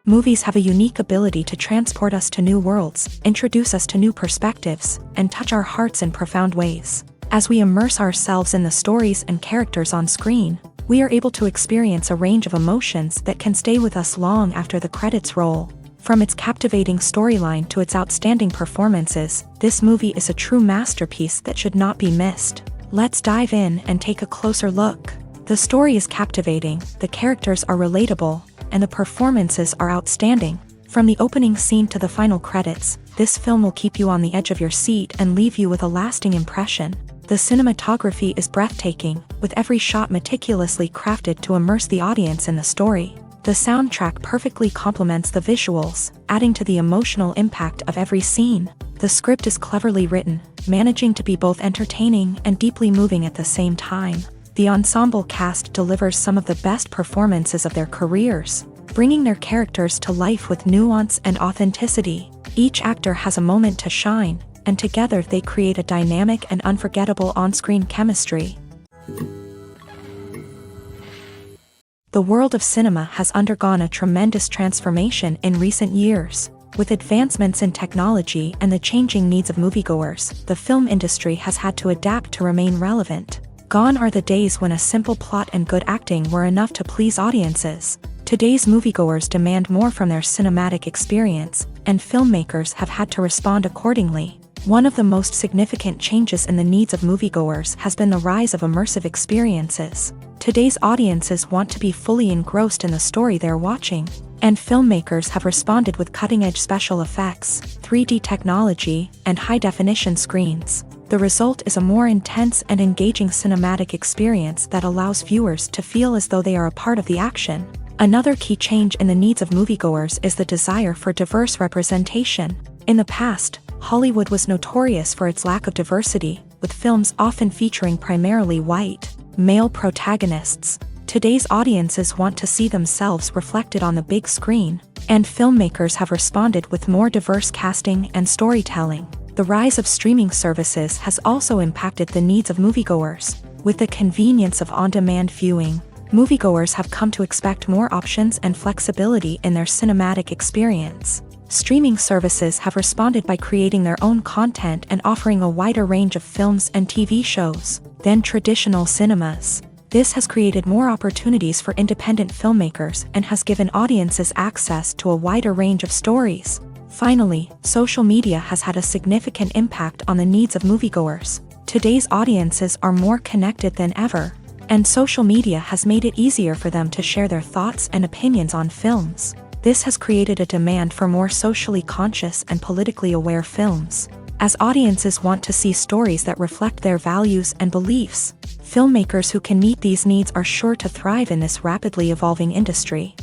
Movies have a unique ability to transport us to new worlds, introduce us to new perspectives, and touch our hearts in profound ways. As we immerse ourselves in the stories and characters on screen, we are able to experience a range of emotions that can stay with us long after the credits roll. From its captivating storyline to its outstanding performances, this movie is a true masterpiece that should not be missed. Let's dive in and take a closer look. The story is captivating, the characters are relatable, and the performances are outstanding. From the opening scene to the final credits, this film will keep you on the edge of your seat and leave you with a lasting impression. The cinematography is breathtaking, with every shot meticulously crafted to immerse the audience in the story. The soundtrack perfectly complements the visuals, adding to the emotional impact of every scene. The script is cleverly written, managing to be both entertaining and deeply moving at the same time. The ensemble cast delivers some of the best performances of their careers, bringing their characters to life with nuance and authenticity. Each actor has a moment to shine, and together they create a dynamic and unforgettable on-screen chemistry. The world of cinema has undergone a tremendous transformation in recent years. With advancements in technology and the changing needs of moviegoers, the film industry has had to adapt to remain relevant. Gone are the days when a simple plot and good acting were enough to please audiences. Today's moviegoers demand more from their cinematic experience, and filmmakers have had to respond accordingly. One of the most significant changes in the needs of moviegoers has been the rise of immersive experiences. Today's audiences want to be fully engrossed in the story they're watching, and filmmakers have responded with cutting-edge special effects, 3D technology, and high-definition screens. The result is a more intense and engaging cinematic experience that allows viewers to feel as though they are a part of the action. Another key change in the needs of moviegoers is the desire for diverse representation. In the past, Hollywood was notorious for its lack of diversity, with films often featuring primarily white, male protagonists. Today's audiences want to see themselves reflected on the big screen, and filmmakers have responded with more diverse casting and storytelling. The rise of streaming services has also impacted the needs of moviegoers. With the convenience of on-demand viewing, moviegoers have come to expect more options and flexibility in their cinematic experience. Streaming services have responded by creating their own content and offering a wider range of films and TV shows than traditional cinemas. This has created more opportunities for independent filmmakers and has given audiences access to a wider range of stories. Finally, social media has had a significant impact on the needs of moviegoers. Today's audiences are more connected than ever, and social media has made it easier for them to share their thoughts and opinions on films. This has created a demand for more socially conscious and politically aware films. As audiences want to see stories that reflect their values and beliefs, filmmakers who can meet these needs are sure to thrive in this rapidly evolving industry.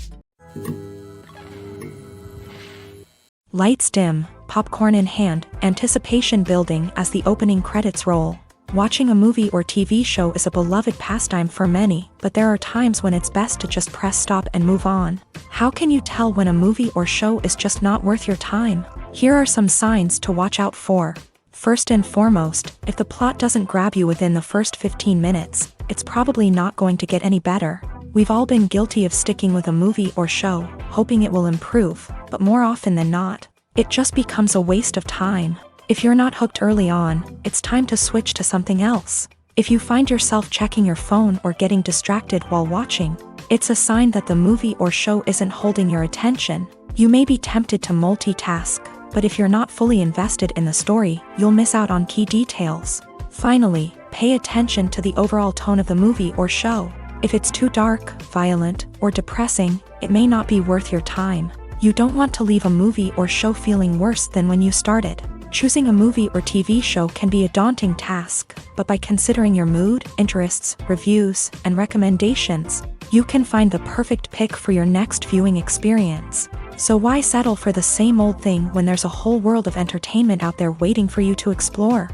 Lights dim, popcorn in hand, anticipation building as the opening credits roll. Watching a movie or TV show is a beloved pastime for many, but there are times when it's best to just press stop and move on. How can you tell when a movie or show is just not worth your time? Here are some signs to watch out for. First and foremost, if the plot doesn't grab you within the first 15 minutes, it's probably not going to get any better. We've all been guilty of sticking with a movie or show, hoping it will improve, but more often than not, it just becomes a waste of time. If you're not hooked early on, it's time to switch to something else. If you find yourself checking your phone or getting distracted while watching, it's a sign that the movie or show isn't holding your attention. You may be tempted to multitask, but if you're not fully invested in the story, you'll miss out on key details. Finally, pay attention to the overall tone of the movie or show. If it's too dark, violent, or depressing, it may not be worth your time. You don't want to leave a movie or show feeling worse than when you started. Choosing a movie or TV show can be a daunting task, but by considering your mood, interests, reviews, and recommendations, you can find the perfect pick for your next viewing experience. So why settle for the same old thing when there's a whole world of entertainment out there waiting for you to explore?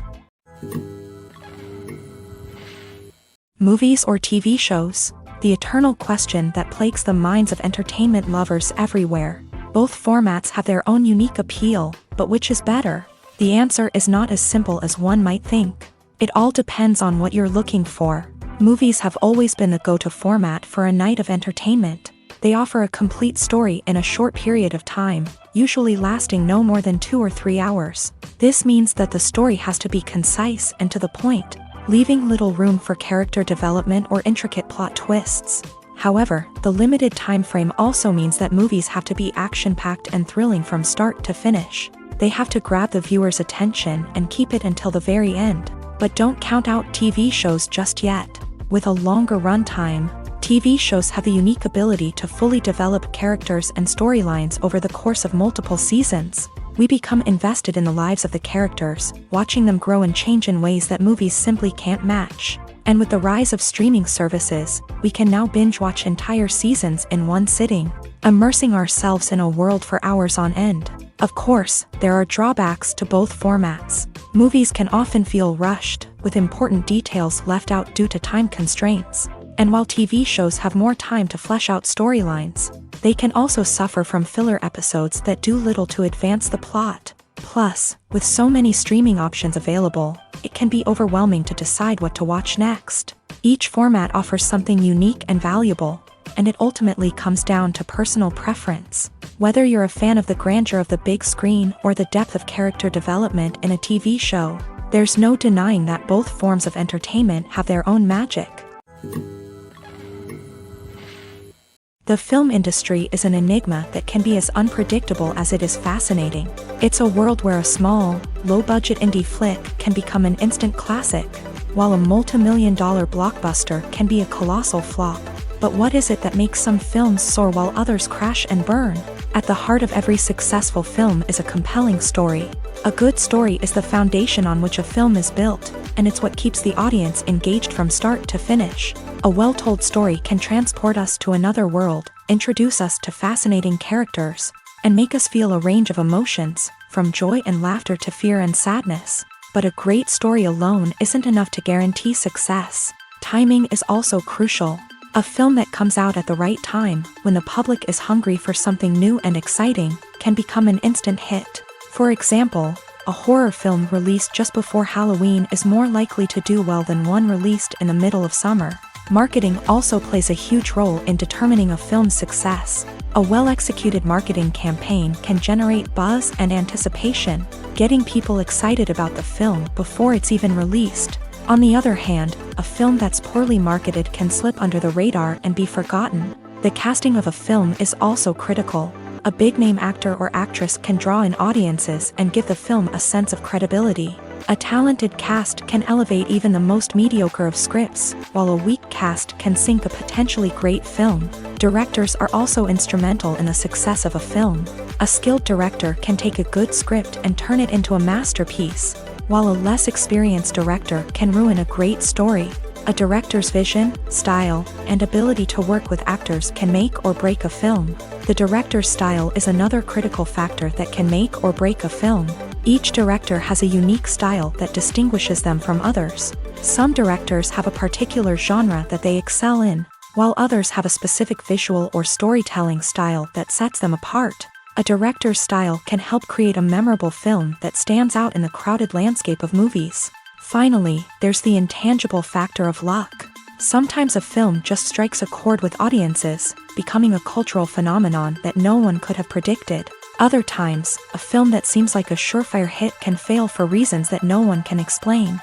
Movies or TV shows? The eternal question that plagues the minds of entertainment lovers everywhere. Both formats have their own unique appeal, but which is better? The answer is not as simple as one might think. It all depends on what you're looking for. Movies have always been the go-to format for a night of entertainment. They offer a complete story in a short period of time, usually lasting no more than 2 or 3 hours. This means that the story has to be concise and to the point, leaving little room for character development or intricate plot twists. However, the limited time frame also means that movies have to be action-packed and thrilling from start to finish. They have to grab the viewer's attention and keep it until the very end. But don't count out TV shows just yet. With a longer runtime, TV shows have the unique ability to fully develop characters and storylines over the course of multiple seasons. We become invested in the lives of the characters, watching them grow and change in ways that movies simply can't match. And with the rise of streaming services, we can now binge-watch entire seasons in one sitting, immersing ourselves in a world for hours on end. Of course, there are drawbacks to both formats. Movies can often feel rushed, with important details left out due to time constraints. And while TV shows have more time to flesh out storylines, they can also suffer from filler episodes that do little to advance the plot. Plus, with so many streaming options available, it can be overwhelming to decide what to watch next. Each format offers something unique and valuable, and it ultimately comes down to personal preference. Whether you're a fan of the grandeur of the big screen or the depth of character development in a TV show, there's no denying that both forms of entertainment have their own magic. The film industry is an enigma that can be as unpredictable as it is fascinating. It's a world where a small, low-budget indie flick can become an instant classic, while a multi-million-dollar blockbuster can be a colossal flop. But what is it that makes some films soar while others crash and burn? At the heart of every successful film is a compelling story. A good story is the foundation on which a film is built, and it's what keeps the audience engaged from start to finish. A well-told story can transport us to another world, introduce us to fascinating characters, and make us feel a range of emotions, from joy and laughter to fear and sadness. But a great story alone isn't enough to guarantee success. Timing is also crucial. A film that comes out at the right time, when the public is hungry for something new and exciting, can become an instant hit. For example, a horror film released just before Halloween is more likely to do well than one released in the middle of summer. Marketing also plays a huge role in determining a film's success. A well-executed marketing campaign can generate buzz and anticipation, getting people excited about the film before it's even released. On the other hand, a film that's poorly marketed can slip under the radar and be forgotten. The casting of a film is also critical. A big-name actor or actress can draw in audiences and give the film a sense of credibility. A talented cast can elevate even the most mediocre of scripts, while a weak cast can sink a potentially great film. Directors are also instrumental in the success of a film. A skilled director can take a good script and turn it into a masterpiece, while a less experienced director can ruin a great story. A director's vision, style, and ability to work with actors can make or break a film. The director's style is another critical factor that can make or break a film. Each director has a unique style that distinguishes them from others. Some directors have a particular genre that they excel in, while others have a specific visual or storytelling style that sets them apart. A director's style can help create a memorable film that stands out in the crowded landscape of movies. Finally, there's the intangible factor of luck. Sometimes a film just strikes a chord with audiences, becoming a cultural phenomenon that no one could have predicted. Other times, a film that seems like a surefire hit can fail for reasons that no one can explain.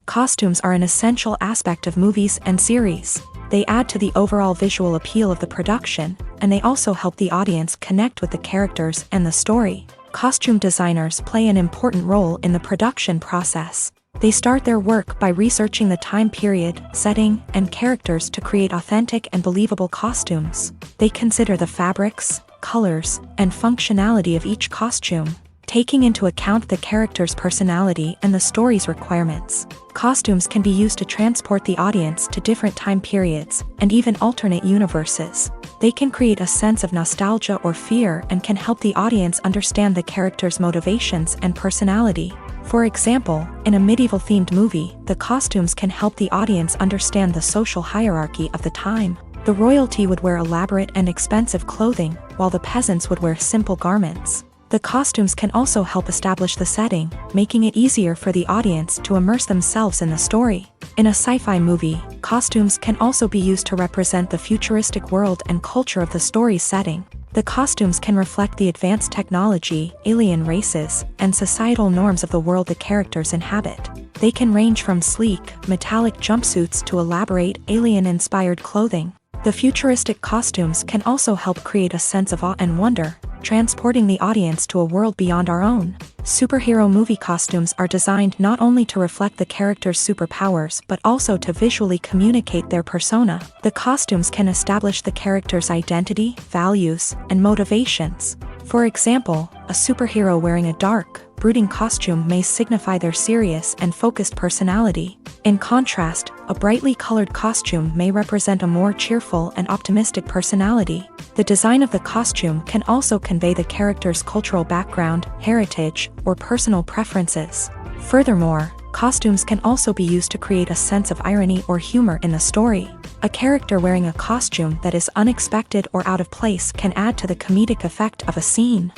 Costumes are an essential aspect of movies and series. They add to the overall visual appeal of the production, and they also help the audience connect with the characters and the story. Costume designers play an important role in the production process. They start their work by researching the time period, setting, and characters to create authentic and believable costumes. They consider the fabrics, colors, and functionality of each costume, taking into account the character's personality and the story's requirements. Costumes can be used to transport the audience to different time periods, and even alternate universes. They can create a sense of nostalgia or fear and can help the audience understand the character's motivations and personality. For example, in a medieval-themed movie, the costumes can help the audience understand the social hierarchy of the time. The royalty would wear elaborate and expensive clothing, while the peasants would wear simple garments. The costumes can also help establish the setting, making it easier for the audience to immerse themselves in the story. In a sci-fi movie, costumes can also be used to represent the futuristic world and culture of the story's setting. The costumes can reflect the advanced technology, alien races, and societal norms of the world the characters inhabit. They can range from sleek, metallic jumpsuits to elaborate, alien-inspired clothing. The futuristic costumes can also help create a sense of awe and wonder, transporting the audience to a world beyond our own. Superhero movie costumes are designed not only to reflect the character's superpowers but also to visually communicate their persona. The costumes can establish the character's identity, values, and motivations. For example, a superhero wearing a dark, brooding costume may signify their serious and focused personality. In contrast, a brightly colored costume may represent a more cheerful and optimistic personality. The design of the costume can also convey the character's cultural background, heritage, or personal preferences. Furthermore, costumes can also be used to create a sense of irony or humor in the story. A character wearing a costume that is unexpected or out of place can add to the comedic effect of a scene.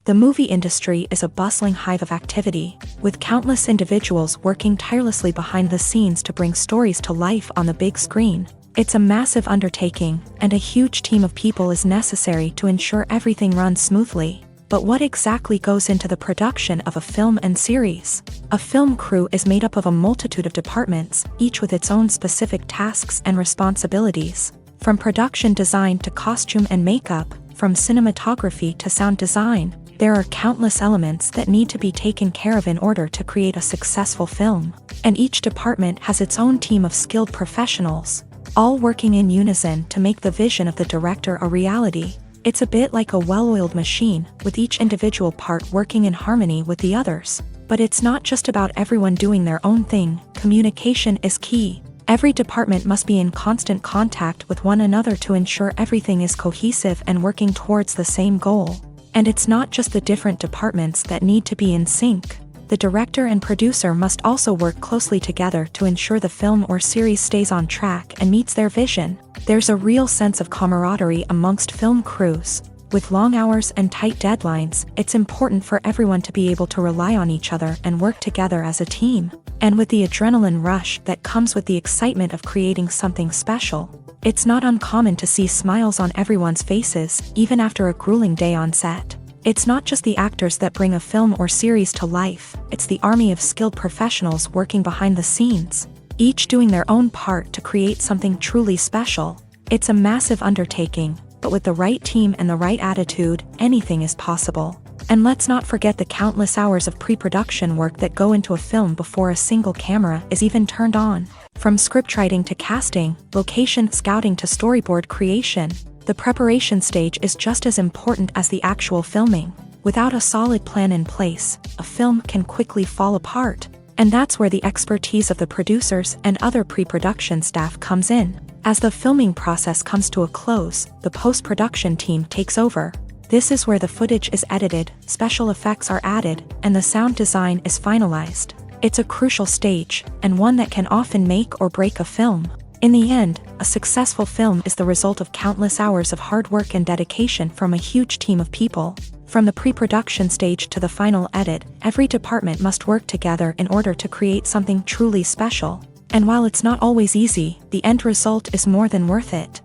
The movie industry is a bustling hive of activity, with countless individuals working tirelessly behind the scenes to bring stories to life on the big screen. It's a massive undertaking, and a huge team of people is necessary to ensure everything runs smoothly. But what exactly goes into the production of a film and series? A film crew is made up of a multitude of departments, each with its own specific tasks and responsibilities. From production design to costume and makeup, from cinematography to sound design, there are countless elements that need to be taken care of in order to create a successful film. And each department has its own team of skilled professionals, all working in unison to make the vision of the director a reality. It's a bit like a well-oiled machine, with each individual part working in harmony with the others. But it's not just about everyone doing their own thing. Communication is key. Every department must be in constant contact with one another to ensure everything is cohesive and working towards the same goal. And it's not just the different departments that need to be in sync. The director and producer must also work closely together to ensure the film or series stays on track and meets their vision. There's a real sense of camaraderie amongst film crews. With long hours and tight deadlines, it's important for everyone to be able to rely on each other and work together as a team. And with the adrenaline rush that comes with the excitement of creating something special, it's not uncommon to see smiles on everyone's faces, even after a grueling day on set. It's not just the actors that bring a film or series to life, it's the army of skilled professionals working behind the scenes, each doing their own part to create something truly special. It's a massive undertaking, but with the right team and the right attitude, anything is possible. And let's not forget the countless hours of pre-production work that go into a film before a single camera is even turned on. From scriptwriting to casting, location scouting to storyboard creation, the preparation stage is just as important as the actual filming. Without a solid plan in place, a film can quickly fall apart. And that's where the expertise of the producers and other pre-production staff comes in. As the filming process comes to a close, the post-production team takes over. This is where the footage is edited, special effects are added, and the sound design is finalized. It's a crucial stage, and one that can often make or break a film. In the end, a successful film is the result of countless hours of hard work and dedication from a huge team of people. From the pre-production stage to the final edit, every department must work together in order to create something truly special. And while it's not always easy, the end result is more than worth it.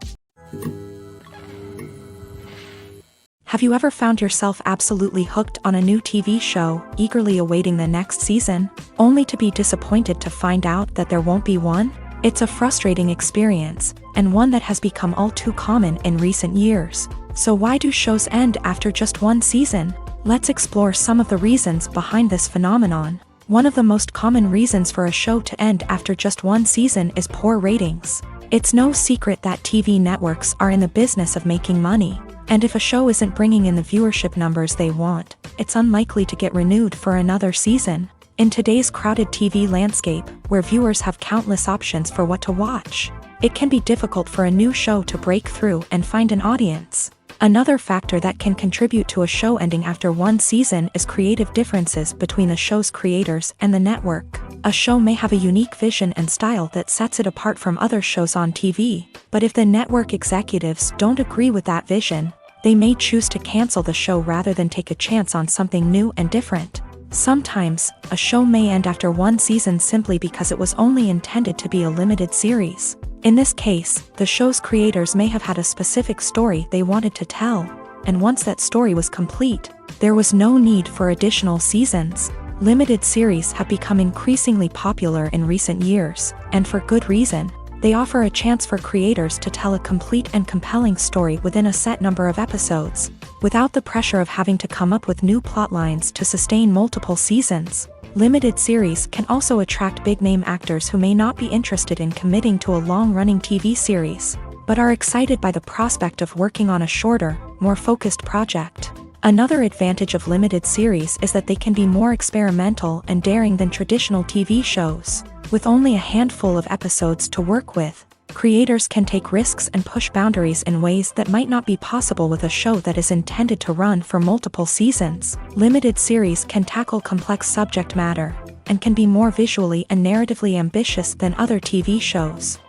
Have you ever found yourself absolutely hooked on a new TV show, eagerly awaiting the next season, only to be disappointed to find out that there won't be one? It's a frustrating experience, and one that has become all too common in recent years. So why do shows end after just one season? Let's explore some of the reasons behind this phenomenon. One of the most common reasons for a show to end after just one season is poor ratings. It's no secret that TV networks are in the business of making money. And if a show isn't bringing in the viewership numbers they want, it's unlikely to get renewed for another season. In today's crowded TV landscape, where viewers have countless options for what to watch, it can be difficult for a new show to break through and find an audience. Another factor that can contribute to a show ending after one season is creative differences between the show's creators and the network. A show may have a unique vision and style that sets it apart from other shows on TV, but if the network executives don't agree with that vision, they may choose to cancel the show rather than take a chance on something new and different. Sometimes, a show may end after one season simply because it was only intended to be a limited series. In this case, the show's creators may have had a specific story they wanted to tell, and once that story was complete, there was no need for additional seasons. Limited series have become increasingly popular in recent years, and for good reason. They offer a chance for creators to tell a complete and compelling story within a set number of episodes, without the pressure of having to come up with new plotlines to sustain multiple seasons. Limited series can also attract big-name actors who may not be interested in committing to a long-running TV series, but are excited by the prospect of working on a shorter, more focused project. Another advantage of limited series is that they can be more experimental and daring than traditional TV shows. With only a handful of episodes to work with, creators can take risks and push boundaries in ways that might not be possible with a show that is intended to run for multiple seasons. Limited series can tackle complex subject matter, and can be more visually and narratively ambitious than other TV shows.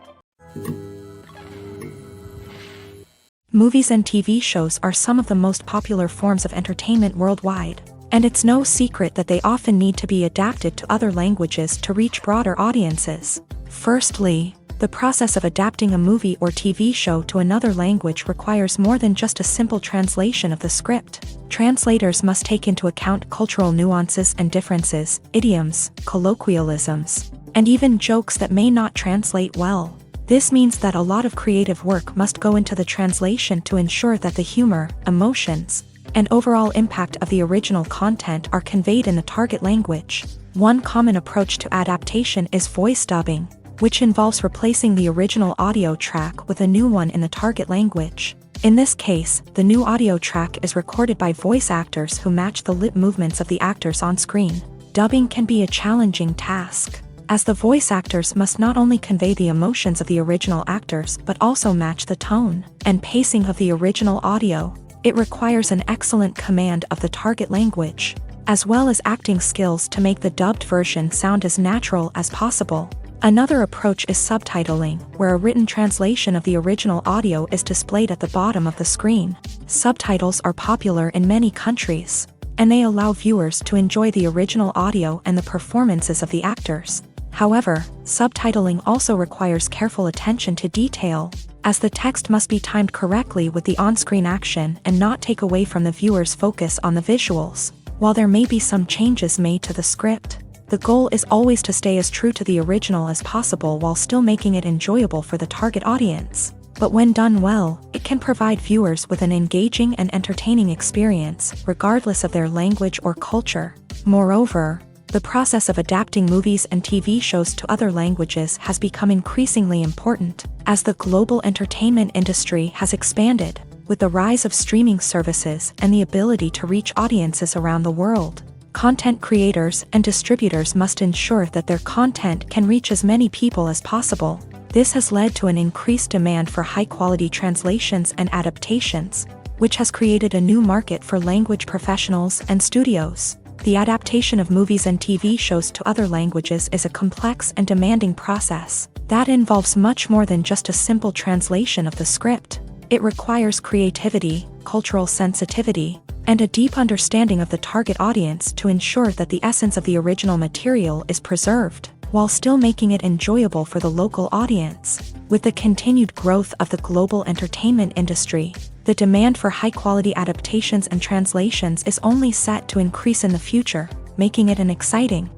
Movies and TV shows are some of the most popular forms of entertainment worldwide, and it's no secret that they often need to be adapted to other languages to reach broader audiences. Firstly, the process of adapting a movie or TV show to another language requires more than just a simple translation of the script. Translators must take into account cultural nuances and differences, idioms, colloquialisms, and even jokes that may not translate well. This means that a lot of creative work must go into the translation to ensure that the humor, emotions, and overall impact of the original content are conveyed in the target language. One common approach to adaptation is voice dubbing, which involves replacing the original audio track with a new one in the target language. In this case, the new audio track is recorded by voice actors who match the lip movements of the actors on screen. Dubbing can be a challenging task, as the voice actors must not only convey the emotions of the original actors but also match the tone and pacing of the original audio. It requires an excellent command of the target language, as well as acting skills to make the dubbed version sound as natural as possible. Another approach is subtitling, where a written translation of the original audio is displayed at the bottom of the screen. Subtitles are popular in many countries, and they allow viewers to enjoy the original audio and the performances of the actors. However, subtitling also requires careful attention to detail, as the text must be timed correctly with the on-screen action and not take away from the viewer's focus on the visuals. While there may be some changes made to the script, the goal is always to stay as true to the original as possible while still making it enjoyable for the target audience. But when done well, it can provide viewers with an engaging and entertaining experience, regardless of their language or culture. Moreover, the process of adapting movies and TV shows to other languages has become increasingly important, as the global entertainment industry has expanded, with the rise of streaming services and the ability to reach audiences around the world. Content creators and distributors must ensure that their content can reach as many people as possible. This has led to an increased demand for high-quality translations and adaptations, which has created a new market for language professionals and studios. The adaptation of movies and TV shows to other languages is a complex and demanding process that involves much more than just a simple translation of the script. It requires creativity, cultural sensitivity, and a deep understanding of the target audience to ensure that the essence of the original material is preserved, while still making it enjoyable for the local audience. With the continued growth of the global entertainment industry, the demand for high-quality adaptations and translations is only set to increase in the future, making it an exciting.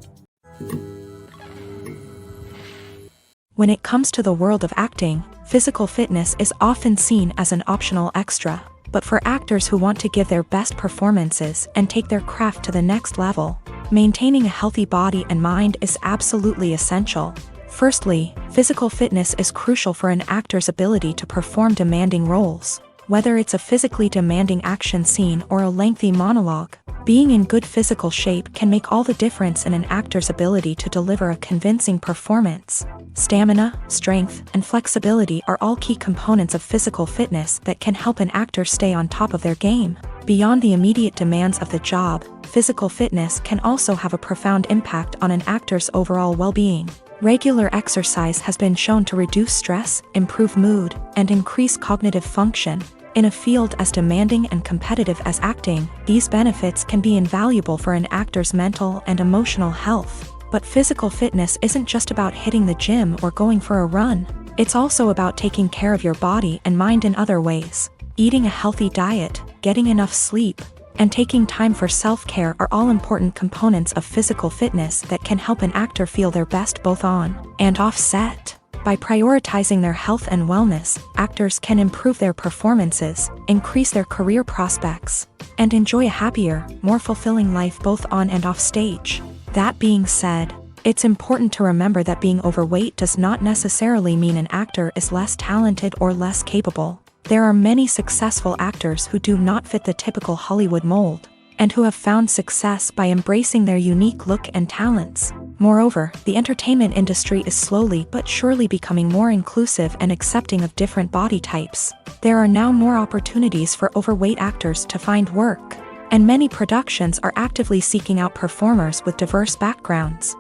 When it comes to the world of acting, physical fitness is often seen as an optional extra, but for actors who want to give their best performances and take their craft to the next level, maintaining a healthy body and mind is absolutely essential. Firstly, physical fitness is crucial for an actor's ability to perform demanding roles. Whether it's a physically demanding action scene or a lengthy monologue, being in good physical shape can make all the difference in an actor's ability to deliver a convincing performance. Stamina, strength, and flexibility are all key components of physical fitness that can help an actor stay on top of their game. Beyond the immediate demands of the job, physical fitness can also have a profound impact on an actor's overall well-being. Regular exercise has been shown to reduce stress, improve mood, and increase cognitive function. In a field as demanding and competitive as acting, these benefits can be invaluable for an actor's mental and emotional health. But physical fitness isn't just about hitting the gym or going for a run. It's also about taking care of your body and mind in other ways. Eating a healthy diet, getting enough sleep, and taking time for self-care are all important components of physical fitness that can help an actor feel their best both on and off set. By prioritizing their health and wellness, actors can improve their performances, increase their career prospects, and enjoy a happier, more fulfilling life both on and off stage. That being said, it's important to remember that being overweight does not necessarily mean an actor is less talented or less capable. There are many successful actors who do not fit the typical Hollywood mold, and who have found success by embracing their unique look and talents. Moreover, the entertainment industry is slowly but surely becoming more inclusive and accepting of different body types. There are now more opportunities for overweight actors to find work, and many productions are actively seeking out performers with diverse backgrounds.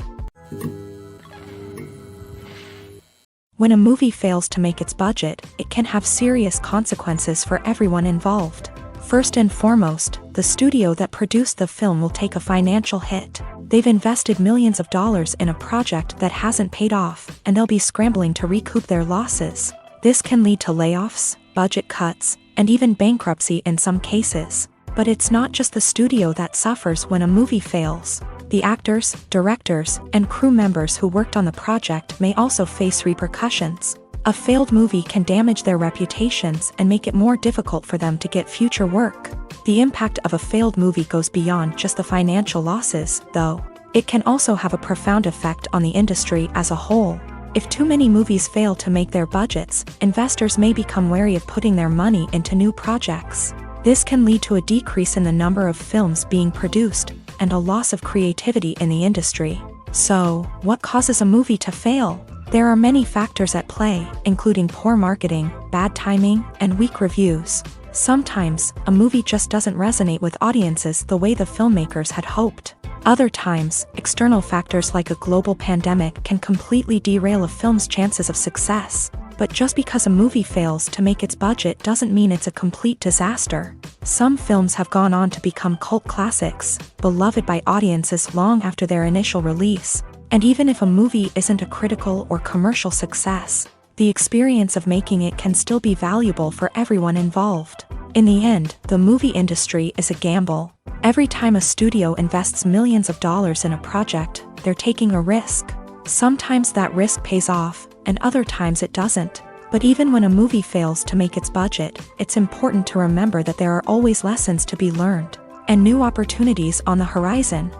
When a movie fails to make its budget, it can have serious consequences for everyone involved. First and foremost, the studio that produced the film will take a financial hit. They've invested millions of dollars in a project that hasn't paid off, and they'll be scrambling to recoup their losses. This can lead to layoffs, budget cuts, and even bankruptcy in some cases. But it's not just the studio that suffers when a movie fails. The actors, directors, and crew members who worked on the project may also face repercussions. A failed movie can damage their reputations and make it more difficult for them to get future work. The impact of a failed movie goes beyond just the financial losses, though. It can also have a profound effect on the industry as a whole. If too many movies fail to make their budgets, investors may become wary of putting their money into new projects. This can lead to a decrease in the number of films being produced, and a loss of creativity in the industry. So, what causes a movie to fail? There are many factors at play, including poor marketing, bad timing, and weak reviews. Sometimes, a movie just doesn't resonate with audiences the way the filmmakers had hoped. Other times, external factors like a global pandemic can completely derail a film's chances of success. But just because a movie fails to make its budget doesn't mean it's a complete disaster. Some films have gone on to become cult classics, beloved by audiences long after their initial release. And even if a movie isn't a critical or commercial success, the experience of making it can still be valuable for everyone involved. In the end, the movie industry is a gamble. Every time a studio invests millions of dollars in a project, they're taking a risk. Sometimes that risk pays off, and other times it doesn't. But even when a movie fails to make its budget, it's important to remember that there are always lessons to be learned, and new opportunities on the horizon.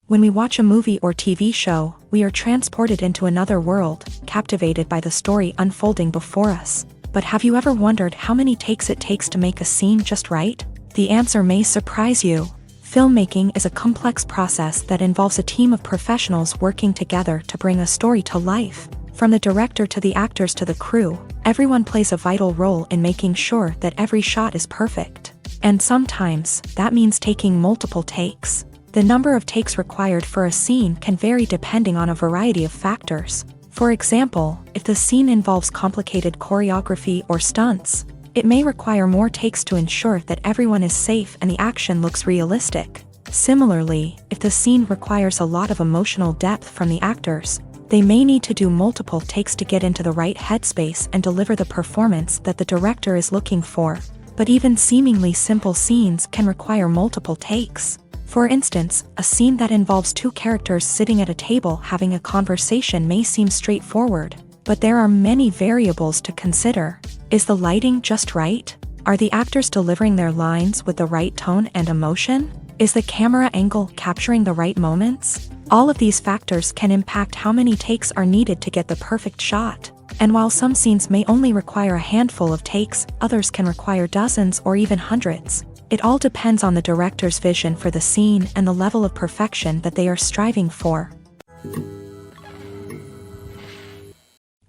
When we watch a movie or TV show, we are transported into another world, captivated by the story unfolding before us. But have you ever wondered how many takes it takes to make a scene just right? The answer may surprise you. Filmmaking is a complex process that involves a team of professionals working together to bring a story to life. From the director to the actors to the crew, everyone plays a vital role in making sure that every shot is perfect. And sometimes, that means taking multiple takes. The number of takes required for a scene can vary depending on a variety of factors. For example, if the scene involves complicated choreography or stunts, it may require more takes to ensure that everyone is safe and the action looks realistic. Similarly, if the scene requires a lot of emotional depth from the actors, they may need to do multiple takes to get into the right headspace and deliver the performance that the director is looking for. But even seemingly simple scenes can require multiple takes. For instance, a scene that involves two characters sitting at a table having a conversation may seem straightforward, but there are many variables to consider. Is the lighting just right? Are the actors delivering their lines with the right tone and emotion? Is the camera angle capturing the right moments? All of these factors can impact how many takes are needed to get the perfect shot. And while some scenes may only require a handful of takes, others can require dozens or even hundreds. It all depends on the director's vision for the scene and the level of perfection that they are striving for.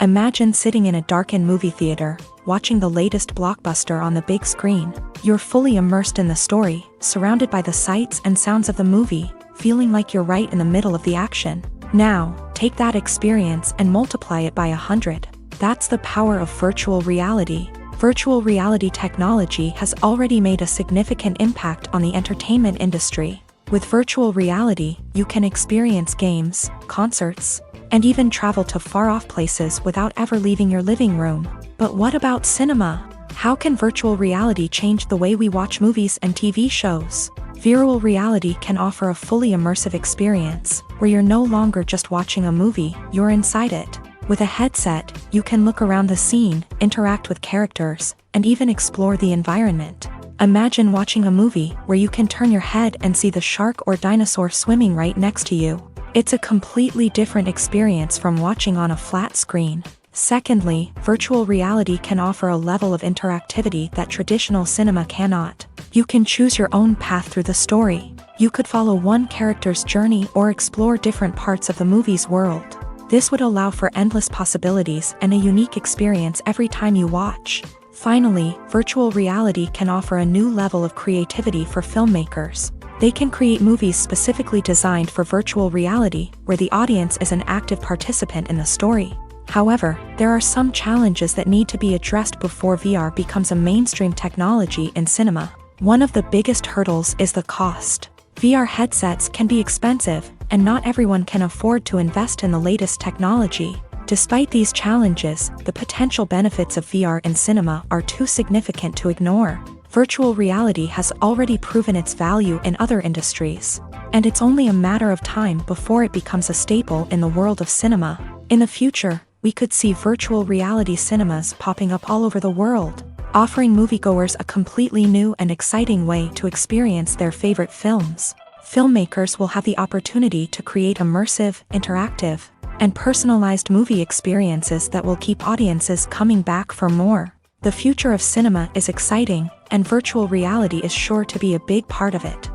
Imagine sitting in a darkened movie theater, watching the latest blockbuster on the big screen. You're fully immersed in the story, surrounded by the sights and sounds of the movie, feeling like you're right in the middle of the action. Now, take that experience and multiply it by 100. That's the power of virtual reality. Virtual reality technology has already made a significant impact on the entertainment industry. With virtual reality, you can experience games, concerts, and even travel to far-off places without ever leaving your living room. But what about cinema? How can virtual reality change the way we watch movies and TV shows? Virtual reality can offer a fully immersive experience, where you're no longer just watching a movie, you're inside it. With a headset, you can look around the scene, interact with characters, and even explore the environment. Imagine watching a movie where you can turn your head and see the shark or dinosaur swimming right next to you. It's a completely different experience from watching on a flat screen. Secondly, virtual reality can offer a level of interactivity that traditional cinema cannot. You can choose your own path through the story. You could follow one character's journey or explore different parts of the movie's world. This would allow for endless possibilities and a unique experience every time you watch. Finally, virtual reality can offer a new level of creativity for filmmakers. They can create movies specifically designed for virtual reality, where the audience is an active participant in the story. However, there are some challenges that need to be addressed before VR becomes a mainstream technology in cinema. One of the biggest hurdles is the cost. VR headsets can be expensive, and not everyone can afford to invest in the latest technology. Despite these challenges, the potential benefits of VR in cinema are too significant to ignore. Virtual reality has already proven its value in other industries, and it's only a matter of time before it becomes a staple in the world of cinema. In the future, we could see virtual reality cinemas popping up all over the world, offering moviegoers a completely new and exciting way to experience their favorite films. Filmmakers will have the opportunity to create immersive, interactive, and personalized movie experiences that will keep audiences coming back for more. The future of cinema is exciting, and virtual reality is sure to be a big part of it.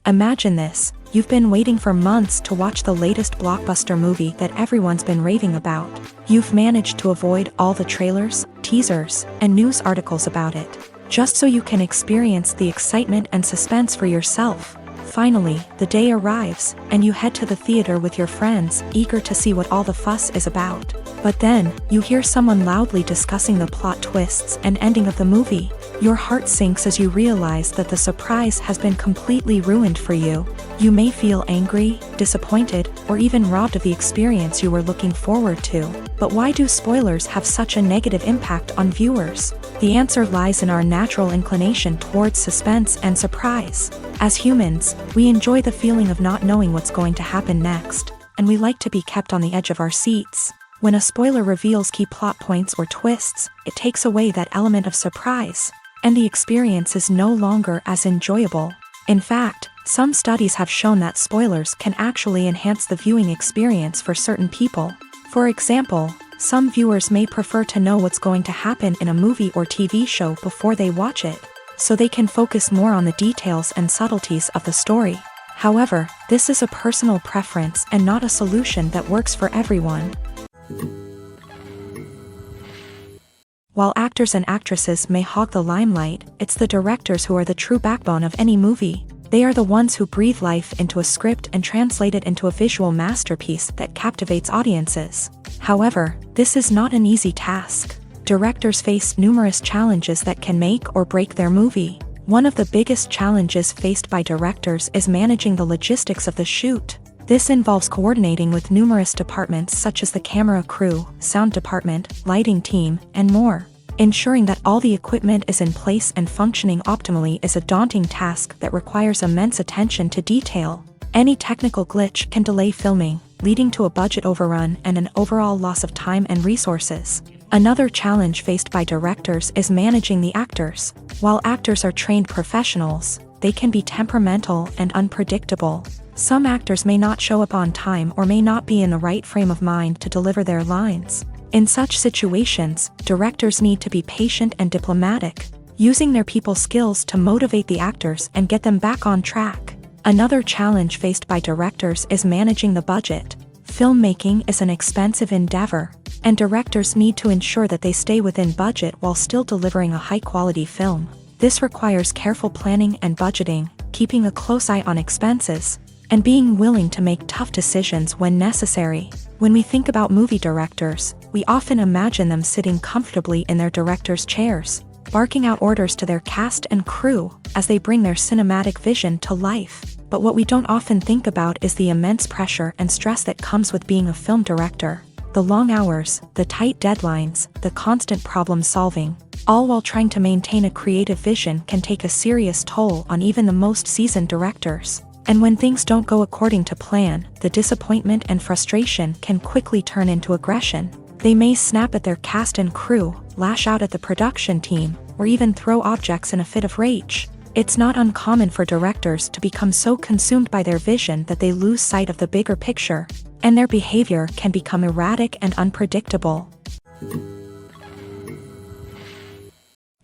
Imagine this. You've been waiting for months to watch the latest blockbuster movie that everyone's been raving about. You've managed to avoid all the trailers, teasers, and news articles about it, just so you can experience the excitement and suspense for yourself. Finally, the day arrives, and you head to the theater with your friends, eager to see what all the fuss is about. But then, you hear someone loudly discussing the plot twists and ending of the movie. Your heart sinks as you realize that the surprise has been completely ruined for you. You may feel angry, disappointed, or even robbed of the experience you were looking forward to. But why do spoilers have such a negative impact on viewers? The answer lies in our natural inclination towards suspense and surprise. As humans, we enjoy the feeling of not knowing what's going to happen next, and we like to be kept on the edge of our seats. When a spoiler reveals key plot points or twists, it takes away that element of surprise, and the experience is no longer as enjoyable. In fact, some studies have shown that spoilers can actually enhance the viewing experience for certain people. For example, some viewers may prefer to know what's going to happen in a movie or TV show before they watch it, so they can focus more on the details and subtleties of the story. However, this is a personal preference and not a solution that works for everyone. While actors and actresses may hog the limelight, it's the directors who are the true backbone of any movie. They are the ones who breathe life into a script and translate it into a visual masterpiece that captivates audiences. However, this is not an easy task. Directors face numerous challenges that can make or break their movie. One of the biggest challenges faced by directors is managing the logistics of the shoot. This involves coordinating with numerous departments such as the camera crew, sound department, lighting team, and more. Ensuring that all the equipment is in place and functioning optimally is a daunting task that requires immense attention to detail. Any technical glitch can delay filming, leading to a budget overrun and an overall loss of time and resources. Another challenge faced by directors is managing the actors. While actors are trained professionals, they can be temperamental and unpredictable. Some actors may not show up on time or may not be in the right frame of mind to deliver their lines. In such situations, directors need to be patient and diplomatic, using their people skills to motivate the actors and get them back on track. Another challenge faced by directors is managing the budget. Filmmaking is an expensive endeavor, and directors need to ensure that they stay within budget while still delivering a high-quality film. This requires careful planning and budgeting, keeping a close eye on expenses, and being willing to make tough decisions when necessary. When we think about movie directors, we often imagine them sitting comfortably in their director's chairs, barking out orders to their cast and crew as they bring their cinematic vision to life. But what we don't often think about is the immense pressure and stress that comes with being a film director. The long hours, the tight deadlines, the constant problem solving, all while trying to maintain a creative vision can take a serious toll on even the most seasoned directors. And when things don't go according to plan, the disappointment and frustration can quickly turn into aggression. They may snap at their cast and crew, lash out at the production team, or even throw objects in a fit of rage. It's not uncommon for directors to become so consumed by their vision that they lose sight of the bigger picture, and their behavior can become erratic and unpredictable.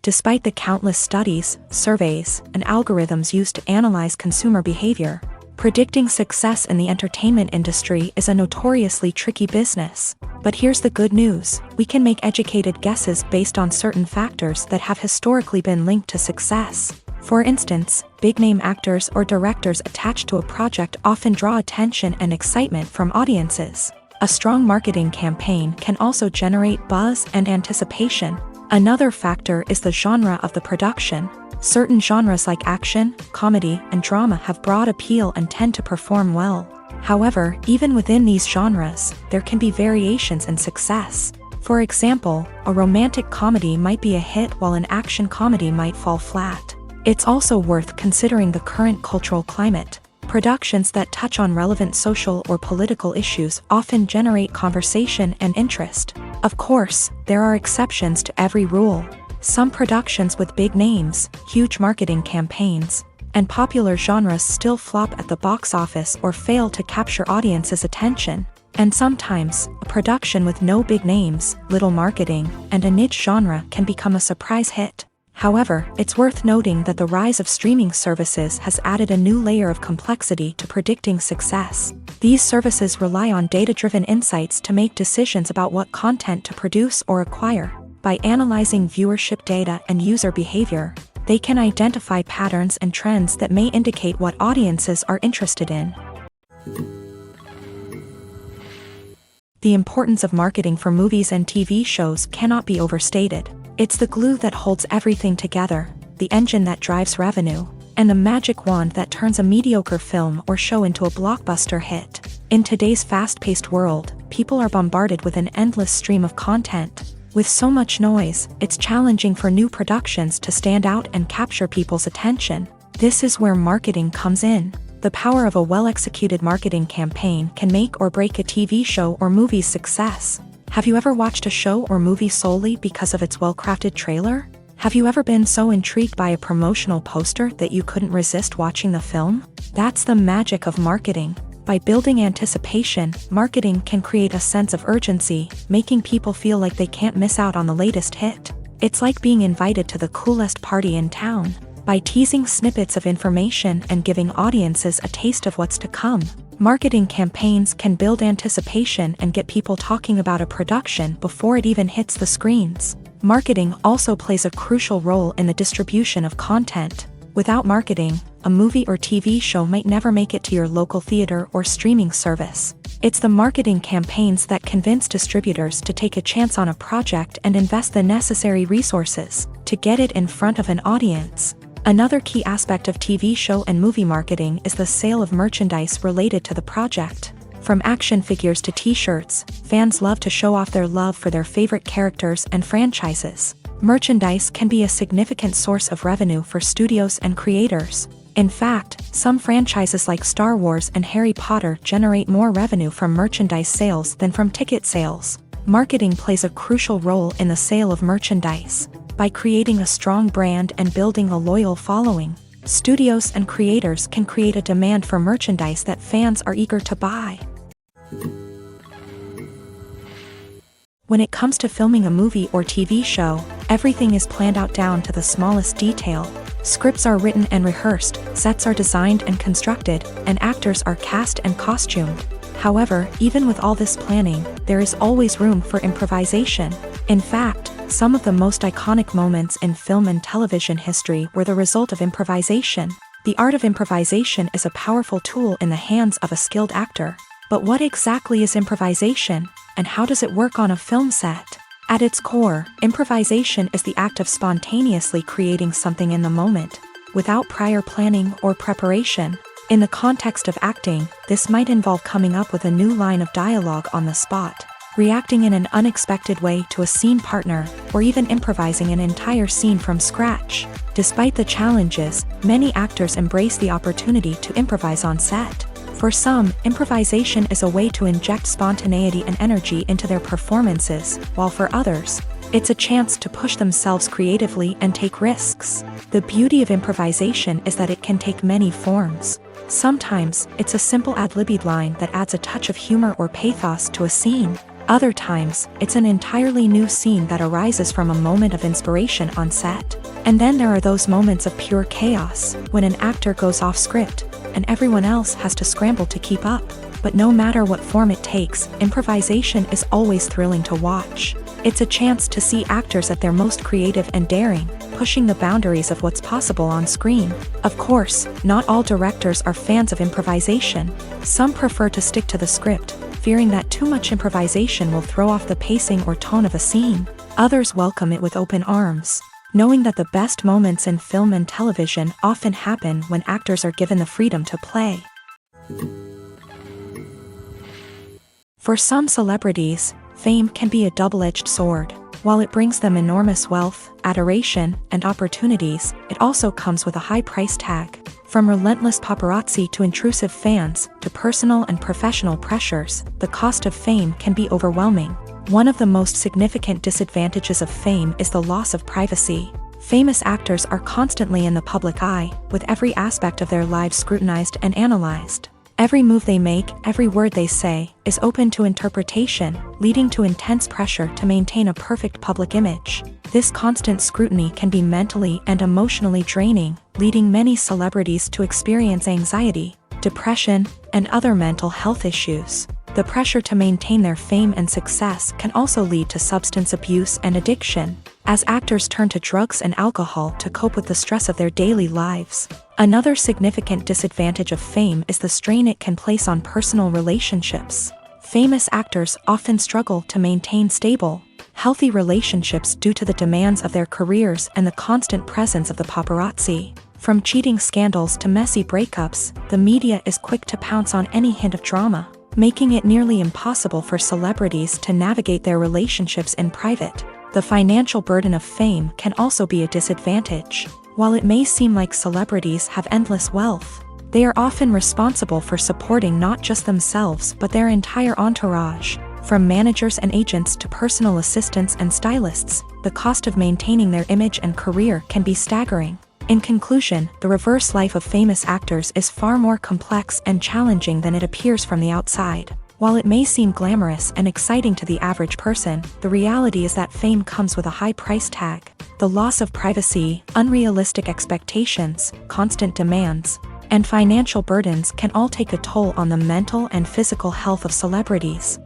Despite the countless studies, surveys, and algorithms used to analyze consumer behavior, predicting success in the entertainment industry is a notoriously tricky business. But here's the good news: we can make educated guesses based on certain factors that have historically been linked to success. For instance, big-name actors or directors attached to a project often draw attention and excitement from audiences. A strong marketing campaign can also generate buzz and anticipation. Another factor is the genre of the production. Certain genres like action, comedy, and drama have broad appeal and tend to perform well. However, even within these genres, there can be variations in success. For example, a romantic comedy might be a hit while an action comedy might fall flat. It's also worth considering the current cultural climate. Productions that touch on relevant social or political issues often generate conversation and interest. Of course, there are exceptions to every rule. Some productions with big names, huge marketing campaigns, and popular genres still flop at the box office or fail to capture audiences' attention. And sometimes, a production with no big names, little marketing, and a niche genre can become a surprise hit. However, it's worth noting that the rise of streaming services has added a new layer of complexity to predicting success. These services rely on data-driven insights to make decisions about what content to produce or acquire. By analyzing viewership data and user behavior, they can identify patterns and trends that may indicate what audiences are interested in. The importance of marketing for movies and TV shows cannot be overstated. It's the glue that holds everything together, the engine that drives revenue, and the magic wand that turns a mediocre film or show into a blockbuster hit. In today's fast-paced world, people are bombarded with an endless stream of content. With so much noise, it's challenging for new productions to stand out and capture people's attention. This is where marketing comes in. The power of a well-executed marketing campaign can make or break a TV show or movie's success. Have you ever watched a show or movie solely because of its well-crafted trailer? Have you ever been so intrigued by a promotional poster that you couldn't resist watching the film? That's the magic of marketing. By building anticipation, marketing can create a sense of urgency, making people feel like they can't miss out on the latest hit. It's like being invited to the coolest party in town. By teasing snippets of information and giving audiences a taste of what's to come, marketing campaigns can build anticipation and get people talking about a production before it even hits the screens. Marketing also plays a crucial role in the distribution of content. Without marketing, a movie or TV show might never make it to your local theater or streaming service. It's the marketing campaigns that convince distributors to take a chance on a project and invest the necessary resources to get it in front of an audience. Another key aspect of TV show and movie marketing is the sale of merchandise related to the project. From action figures to t-shirts, fans love to show off their love for their favorite characters and franchises. Merchandise can be a significant source of revenue for studios and creators. In fact, some franchises like Star Wars and Harry Potter generate more revenue from merchandise sales than from ticket sales. Marketing plays a crucial role in the sale of merchandise. By creating a strong brand and building a loyal following, studios and creators can create a demand for merchandise that fans are eager to buy. When it comes to filming a movie or TV show, everything is planned out down to the smallest detail. Scripts are written and rehearsed, sets are designed and constructed, and actors are cast and costumed. However, even with all this planning, there is always room for improvisation. In fact, some of the most iconic moments in film and television history were the result of improvisation. The art of improvisation is a powerful tool in the hands of a skilled actor. But what exactly is improvisation, and how does it work on a film set? At its core, improvisation is the act of spontaneously creating something in the moment, without prior planning or preparation. In the context of acting, this might involve coming up with a new line of dialogue on the spot, reacting in an unexpected way to a scene partner, or even improvising an entire scene from scratch. Despite the challenges, many actors embrace the opportunity to improvise on set. For some, improvisation is a way to inject spontaneity and energy into their performances, while for others, it's a chance to push themselves creatively and take risks. The beauty of improvisation is that it can take many forms. Sometimes, it's a simple ad-libbed line that adds a touch of humor or pathos to a scene. Other times, it's an entirely new scene that arises from a moment of inspiration on set. And then there are those moments of pure chaos, when an actor goes off script, and everyone else has to scramble to keep up. But no matter what form it takes, improvisation is always thrilling to watch. It's a chance to see actors at their most creative and daring, pushing the boundaries of what's possible on screen. Of course, not all directors are fans of improvisation. Some prefer to stick to the script, fearing that too much improvisation will throw off the pacing or tone of a scene. Others welcome it with open arms, knowing that the best moments in film and television often happen when actors are given the freedom to play. For some celebrities, fame can be a double-edged sword. While it brings them enormous wealth, adoration, and opportunities, it also comes with a high price tag. From relentless paparazzi to intrusive fans, to personal and professional pressures, the cost of fame can be overwhelming. One of the most significant disadvantages of fame is the loss of privacy. Famous actors are constantly in the public eye, with every aspect of their lives scrutinized and analyzed. Every move they make, every word they say, is open to interpretation, leading to intense pressure to maintain a perfect public image. This constant scrutiny can be mentally and emotionally draining, leading many celebrities to experience anxiety, depression, and other mental health issues. The pressure to maintain their fame and success can also lead to substance abuse and addiction, as actors turn to drugs and alcohol to cope with the stress of their daily lives. Another significant disadvantage of fame is the strain it can place on personal relationships. Famous actors often struggle to maintain stable, healthy relationships due to the demands of their careers and the constant presence of the paparazzi. From cheating scandals to messy breakups, the media is quick to pounce on any hint of drama, making it nearly impossible for celebrities to navigate their relationships in private. The financial burden of fame can also be a disadvantage. While it may seem like celebrities have endless wealth, they are often responsible for supporting not just themselves but their entire entourage. From managers and agents to personal assistants and stylists, the cost of maintaining their image and career can be staggering. In conclusion, the reverse life of famous actors is far more complex and challenging than it appears from the outside. While it may seem glamorous and exciting to the average person, the reality is that fame comes with a high price tag. The loss of privacy, unrealistic expectations, constant demands, and financial burdens can all take a toll on the mental and physical health of celebrities.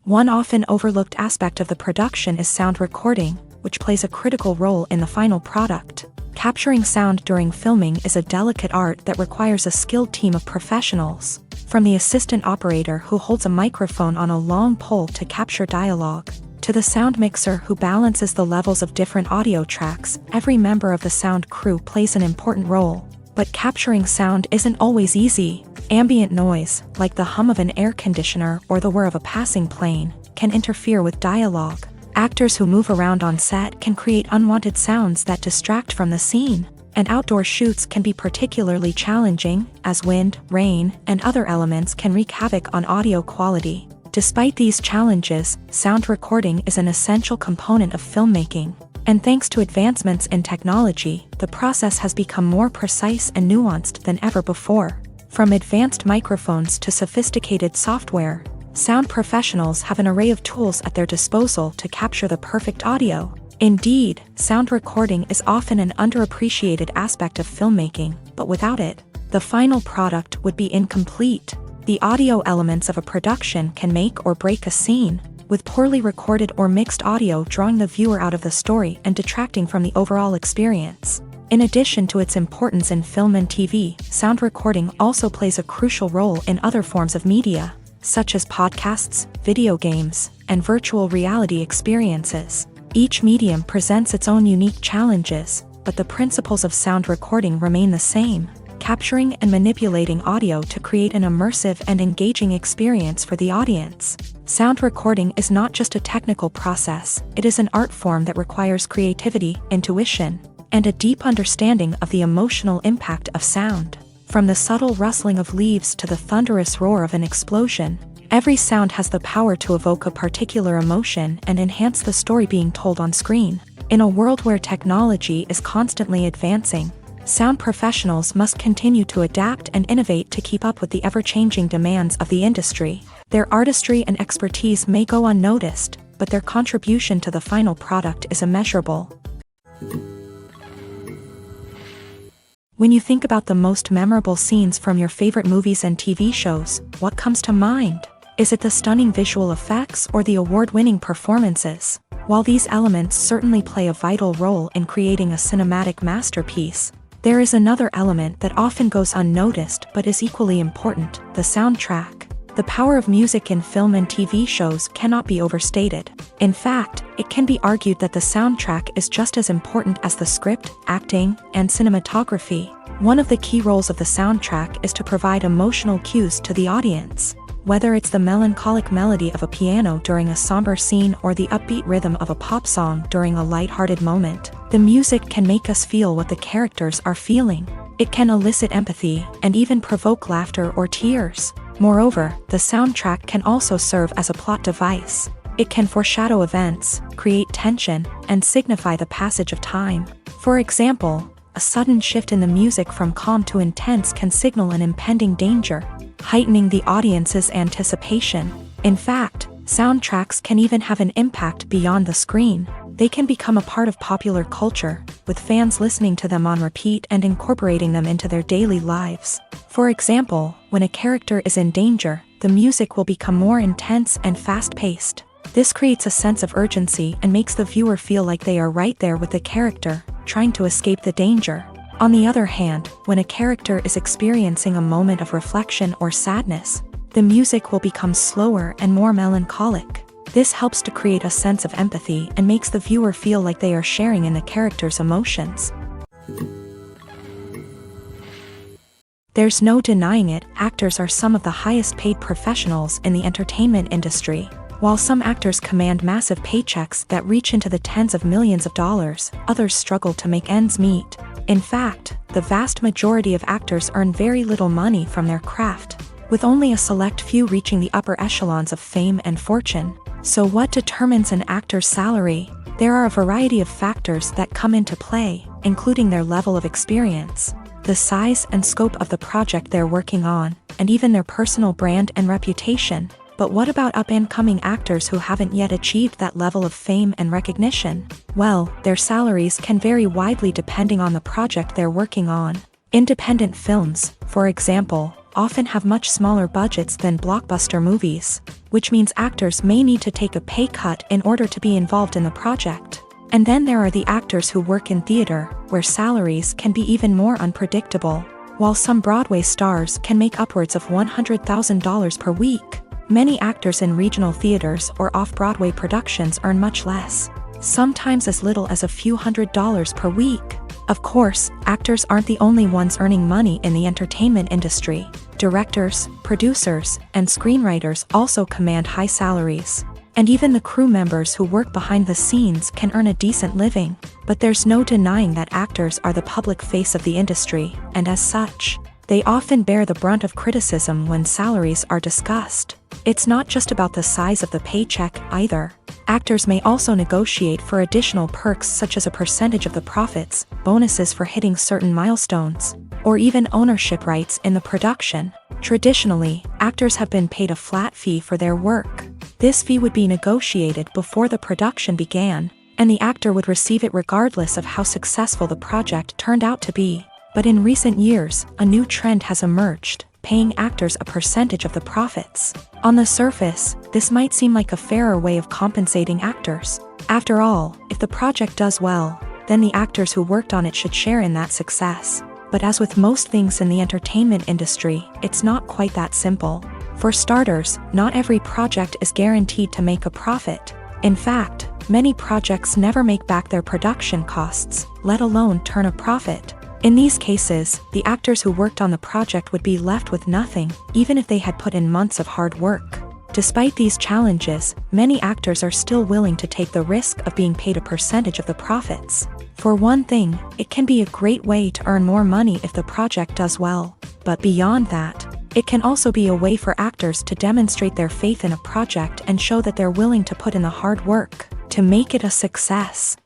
One often overlooked aspect of the production is sound recording, which plays a critical role in the final product. Capturing sound during filming is a delicate art that requires a skilled team of professionals. From the assistant operator who holds a microphone on a long pole to capture dialogue, to the sound mixer who balances the levels of different audio tracks, every member of the sound crew plays an important role. But capturing sound isn't always easy. Ambient noise, like the hum of an air conditioner or the whir of a passing plane, can interfere with dialogue. Actors who move around on set can create unwanted sounds that distract from the scene, and outdoor shoots can be particularly challenging, as wind, rain, and other elements can wreak havoc on audio quality. Despite these challenges, sound recording is an essential component of filmmaking, and thanks to advancements in technology, the process has become more precise and nuanced than ever before. From advanced microphones to sophisticated software, sound professionals have an array of tools at their disposal to capture the perfect audio. Indeed, sound recording is often an underappreciated aspect of filmmaking, but without it, the final product would be incomplete. The audio elements of a production can make or break a scene, with poorly recorded or mixed audio drawing the viewer out of the story and detracting from the overall experience. In addition to its importance in film and TV, sound recording also plays a crucial role in other forms of media, such as podcasts, video games, and virtual reality experiences. Each medium presents its own unique challenges, but the principles of sound recording remain the same, capturing and manipulating audio to create an immersive and engaging experience for the audience. Sound recording is not just a technical process, it is an art form that requires creativity, intuition, and a deep understanding of the emotional impact of sound. From the subtle rustling of leaves to the thunderous roar of an explosion, every sound has the power to evoke a particular emotion and enhance the story being told on screen. In a world where technology is constantly advancing, sound professionals must continue to adapt and innovate to keep up with the ever-changing demands of the industry. Their artistry and expertise may go unnoticed, but their contribution to the final product is immeasurable. When you think about the most memorable scenes from your favorite movies and TV shows, what comes to mind? Is it the stunning visual effects or the award-winning performances? While these elements certainly play a vital role in creating a cinematic masterpiece, there is another element that often goes unnoticed but is equally important: the soundtrack. The power of music in film and TV shows cannot be overstated. In fact, it can be argued that the soundtrack is just as important as the script, acting, and cinematography. One of the key roles of the soundtrack is to provide emotional cues to the audience. Whether it's the melancholic melody of a piano during a somber scene or the upbeat rhythm of a pop song during a lighthearted moment, the music can make us feel what the characters are feeling. It can elicit empathy and even provoke laughter or tears. Moreover, the soundtrack can also serve as a plot device. It can foreshadow events, create tension, and signify the passage of time. For example, a sudden shift in the music from calm to intense can signal an impending danger, heightening the audience's anticipation. In fact, soundtracks can even have an impact beyond the screen. They can become a part of popular culture, with fans listening to them on repeat and incorporating them into their daily lives. For example, when a character is in danger, the music will become more intense and fast-paced. This creates a sense of urgency and makes the viewer feel like they are right there with the character, trying to escape the danger. On the other hand, when a character is experiencing a moment of reflection or sadness, the music will become slower and more melancholic. This helps to create a sense of empathy and makes the viewer feel like they are sharing in the character's emotions. There's no denying it, actors are some of the highest paid professionals in the entertainment industry. While some actors command massive paychecks that reach into the tens of millions of dollars, others struggle to make ends meet. In fact, the vast majority of actors earn very little money from their craft, with only a select few reaching the upper echelons of fame and fortune. So what determines an actor's salary? There are a variety of factors that come into play, including their level of experience, the size and scope of the project they're working on, and even their personal brand and reputation. But what about up-and-coming actors who haven't yet achieved that level of fame and recognition? Well, their salaries can vary widely depending on the project they're working on. Independent films, for example, often have much smaller budgets than blockbuster movies, which means actors may need to take a pay cut in order to be involved in the project. And then there are the actors who work in theater, where salaries can be even more unpredictable. While some Broadway stars can make upwards of $100,000 per week, many actors in regional theaters or off-Broadway productions earn much less, sometimes as little as a few $100s per week. Of course, actors aren't the only ones earning money in the entertainment industry. Directors, producers, and screenwriters also command high salaries. And even the crew members who work behind the scenes can earn a decent living. But there's no denying that actors are the public face of the industry, and as such, they often bear the brunt of criticism when salaries are discussed. It's not just about the size of the paycheck either. Actors may also negotiate for additional perks such as a percentage of the profits, bonuses for hitting certain milestones, or even ownership rights in the production. Traditionally, actors have been paid a flat fee for their work. This fee would be negotiated before the production began, and the actor would receive it regardless of how successful the project turned out to be. But in recent years, a new trend has emerged, paying actors a percentage of the profits. On the surface, this might seem like a fairer way of compensating actors. After all, if the project does well, then the actors who worked on it should share in that success. But as with most things in the entertainment industry, it's not quite that simple. For starters, not every project is guaranteed to make a profit. In fact, many projects never make back their production costs, let alone turn a profit. In these cases, the actors who worked on the project would be left with nothing, even if they had put in months of hard work. Despite these challenges, many actors are still willing to take the risk of being paid a percentage of the profits. For one thing, it can be a great way to earn more money if the project does well. But beyond that, it can also be a way for actors to demonstrate their faith in a project and show that they're willing to put in the hard work to make it a success.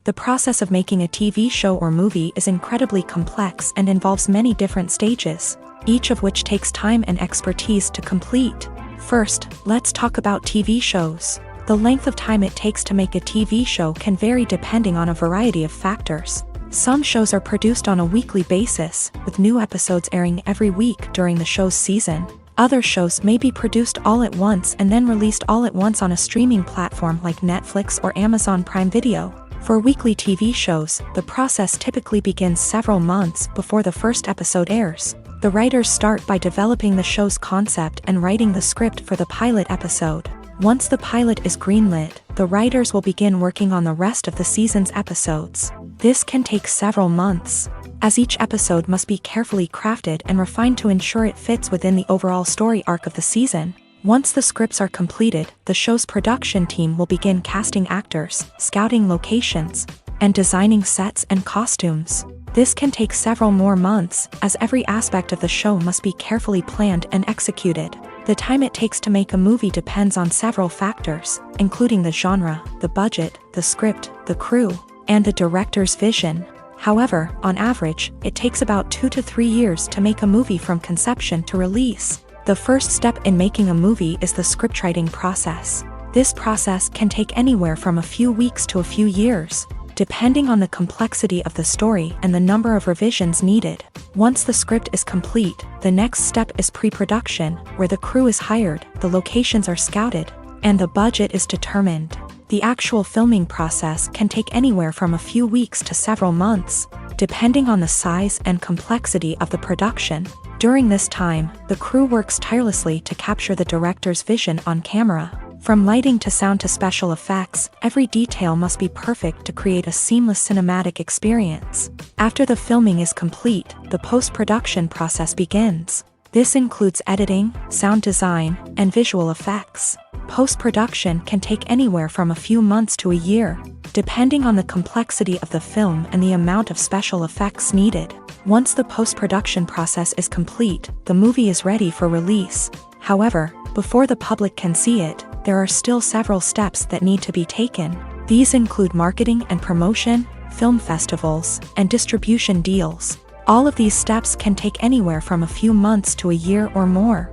The process of making a TV show or movie is incredibly complex and involves many different stages, each of which takes time and expertise to complete. First, let's talk about TV shows. The length of time it takes to make a TV show can vary depending on a variety of factors. Some shows are produced on a weekly basis, with new episodes airing every week during the show's season. Other shows may be produced all at once and then released all at once on a streaming platform like Netflix or Amazon Prime Video. For weekly TV shows, the process typically begins several months before the first episode airs. The writers start by developing the show's concept and writing the script for the pilot episode. Once the pilot is greenlit, the writers will begin working on the rest of the season's episodes. This can take several months, as each episode must be carefully crafted and refined to ensure it fits within the overall story arc of the season. Once the scripts are completed, the show's production team will begin casting actors, scouting locations, and designing sets and costumes. This can take several more months, as every aspect of the show must be carefully planned and executed. The time it takes to make a movie depends on several factors, including the genre, the budget, the script, the crew, and the director's vision. However, on average, it takes about 2 to 3 years to make a movie from conception to release. The first step in making a movie is the scriptwriting process. This process can take anywhere from a few weeks to a few years, depending on the complexity of the story and the number of revisions needed. Once the script is complete, the next step is pre-production, where the crew is hired, the locations are scouted, and the budget is determined. The actual filming process can take anywhere from a few weeks to several months, depending on the size and complexity of the production. During this time, the crew works tirelessly to capture the director's vision on camera. From lighting to sound to special effects, every detail must be perfect to create a seamless cinematic experience. After the filming is complete, the post-production process begins. This includes editing, sound design, and visual effects. Post-production can take anywhere from a few months to a year, depending on the complexity of the film and the amount of special effects needed. Once the post-production process is complete, the movie is ready for release. However, before the public can see it, there are still several steps that need to be taken. These include marketing and promotion, film festivals, and distribution deals. All of these steps can take anywhere from a few months to a year or more.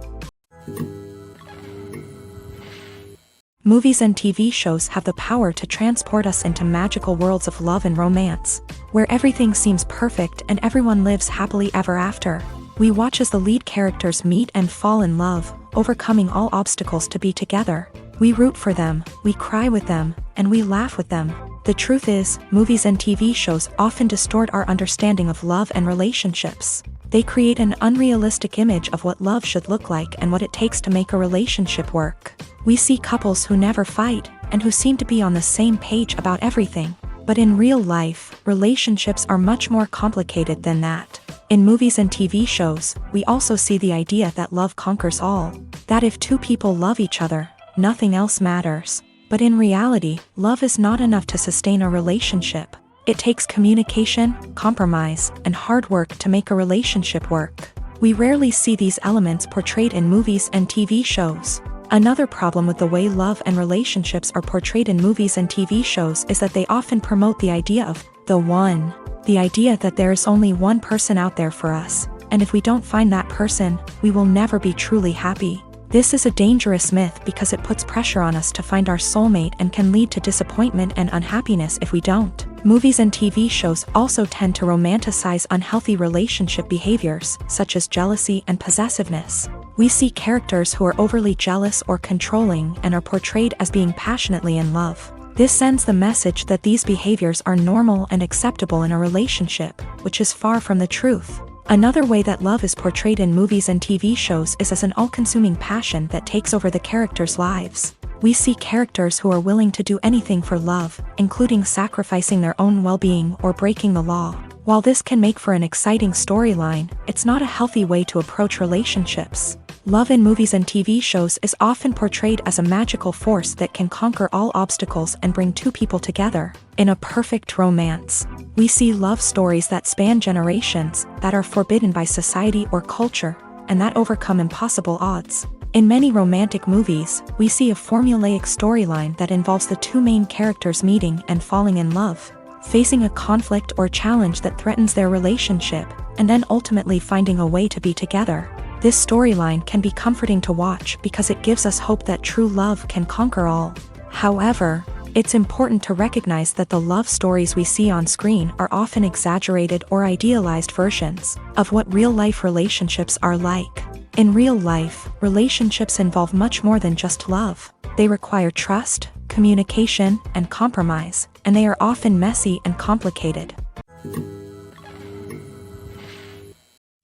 Movies and TV shows have the power to transport us into magical worlds of love and romance, where everything seems perfect and everyone lives happily ever after. We watch as the lead characters meet and fall in love, overcoming all obstacles to be together. We root for them, we cry with them, and we laugh with them. The truth is, movies and TV shows often distort our understanding of love and relationships. They create an unrealistic image of what love should look like and what it takes to make a relationship work. We see couples who never fight, and who seem to be on the same page about everything. But in real life, relationships are much more complicated than that. In movies and TV shows, we also see the idea that love conquers all. That if two people love each other, nothing else matters. But in reality, love is not enough to sustain a relationship. It takes communication, compromise, and hard work to make a relationship work. We rarely see these elements portrayed in movies and TV shows. Another problem with the way love and relationships are portrayed in movies and TV shows is that they often promote the idea of the one. The idea that there is only one person out there for us, and if we don't find that person, we will never be truly happy. This is a dangerous myth because it puts pressure on us to find our soulmate and can lead to disappointment and unhappiness if we don't. Movies and TV shows also tend to romanticize unhealthy relationship behaviors, such as jealousy and possessiveness. We see characters who are overly jealous or controlling and are portrayed as being passionately in love. This sends the message that these behaviors are normal and acceptable in a relationship, which is far from the truth. Another way that love is portrayed in movies and TV shows is as an all-consuming passion that takes over the characters' lives. We see characters who are willing to do anything for love, including sacrificing their own well-being or breaking the law. While this can make for an exciting storyline, it's not a healthy way to approach relationships. Love in movies and TV shows is often portrayed as a magical force that can conquer all obstacles and bring two people together. In a perfect romance, we see love stories that span generations, that are forbidden by society or culture, and that overcome impossible odds. In many romantic movies, we see a formulaic storyline that involves the two main characters meeting and falling in love, facing a conflict or challenge that threatens their relationship, and then ultimately finding a way to be together. This storyline can be comforting to watch because it gives us hope that true love can conquer all. However, it's important to recognize that the love stories we see on screen are often exaggerated or idealized versions of what real-life relationships are like. In real life, relationships involve much more than just love. They require trust, communication, and compromise, and they are often messy and complicated.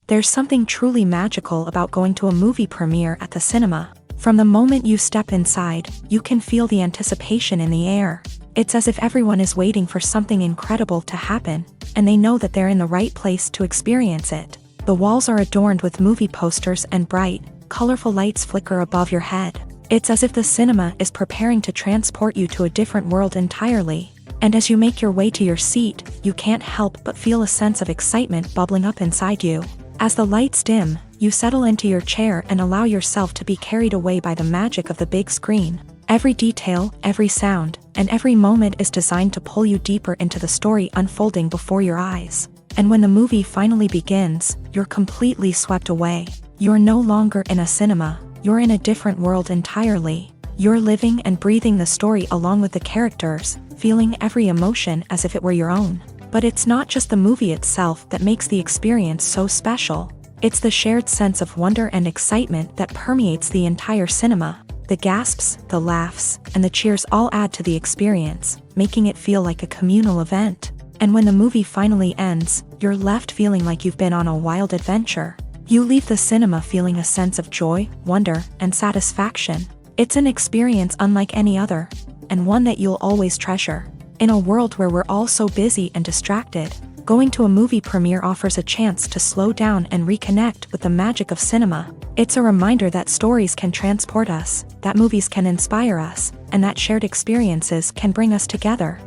There's something truly magical about going to a movie premiere at the cinema. From the moment you step inside, you can feel the anticipation in the air. It's as if everyone is waiting for something incredible to happen, and they know that they're in the right place to experience it. The walls are adorned with movie posters and bright, colorful lights flicker above your head. It's as if the cinema is preparing to transport you to a different world entirely. And as you make your way to your seat, you can't help but feel a sense of excitement bubbling up inside you. As the lights dim, you settle into your chair and allow yourself to be carried away by the magic of the big screen. Every detail, every sound, and every moment is designed to pull you deeper into the story unfolding before your eyes. And when the movie finally begins, you're completely swept away. You're no longer in a cinema, you're in a different world entirely. You're living and breathing the story along with the characters, feeling every emotion as if it were your own. But it's not just the movie itself that makes the experience so special. It's the shared sense of wonder and excitement that permeates the entire cinema. The gasps, the laughs, and the cheers all add to the experience, making it feel like a communal event. And when the movie finally ends, you're left feeling like you've been on a wild adventure. You leave the cinema feeling a sense of joy, wonder, and satisfaction. It's an experience unlike any other, and one that you'll always treasure. In a world where we're all so busy and distracted, going to a movie premiere offers a chance to slow down and reconnect with the magic of cinema. It's a reminder that stories can transport us, that movies can inspire us, and that shared experiences can bring us together.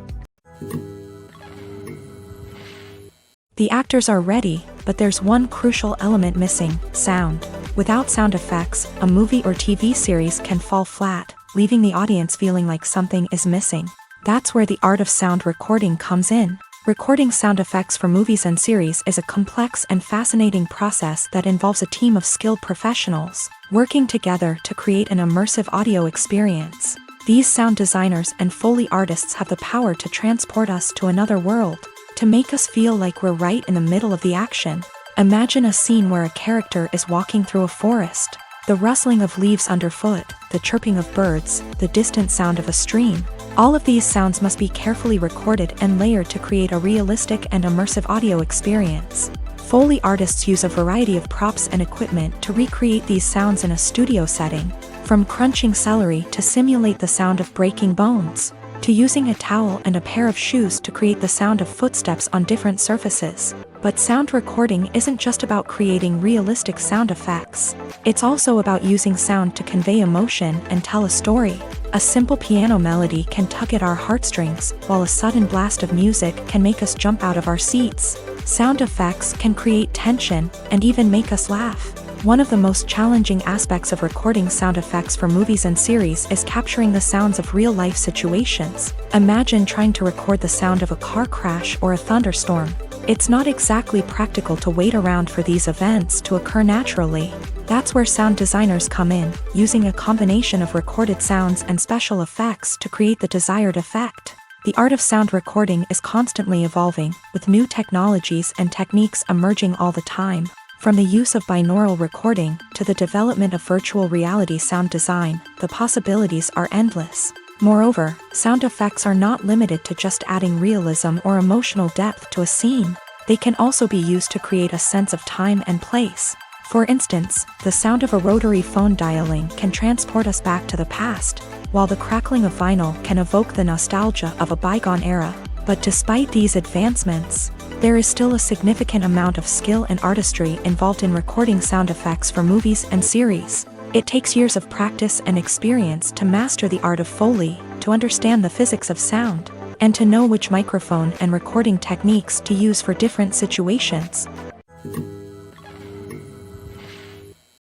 The actors are ready, but there's one crucial element missing: sound. Without sound effects, a movie or TV series can fall flat, leaving the audience feeling like something is missing. That's where the art of sound recording comes in. Recording sound effects for movies and series is a complex and fascinating process that involves a team of skilled professionals working together to create an immersive audio experience. These sound designers and Foley artists have the power to transport us to another world, to make us feel like we're right in the middle of the action. Imagine a scene where a character is walking through a forest. The rustling of leaves underfoot, the chirping of birds, the distant sound of a stream. All of these sounds must be carefully recorded and layered to create a realistic and immersive audio experience. Foley artists use a variety of props and equipment to recreate these sounds in a studio setting, from crunching celery to simulate the sound of breaking bones, to using a towel and a pair of shoes to create the sound of footsteps on different surfaces. But sound recording isn't just about creating realistic sound effects. It's also about using sound to convey emotion and tell a story. A simple piano melody can tug at our heartstrings, while a sudden blast of music can make us jump out of our seats. Sound effects can create tension and even make us laugh. One of the most challenging aspects of recording sound effects for movies and series is capturing the sounds of real-life situations. Imagine trying to record the sound of a car crash or a thunderstorm. It's not exactly practical to wait around for these events to occur naturally. That's where sound designers come in, using a combination of recorded sounds and special effects to create the desired effect. The art of sound recording is constantly evolving, with new technologies and techniques emerging all the time. From the use of binaural recording to the development of virtual reality sound design, the possibilities are endless. Moreover, sound effects are not limited to just adding realism or emotional depth to a scene. They can also be used to create a sense of time and place. For instance, the sound of a rotary phone dialing can transport us back to the past, while the crackling of vinyl can evoke the nostalgia of a bygone era. But despite these advancements, there is still a significant amount of skill and artistry involved in recording sound effects for movies and series. It takes years of practice and experience to master the art of Foley, to understand the physics of sound, and to know which microphone and recording techniques to use for different situations.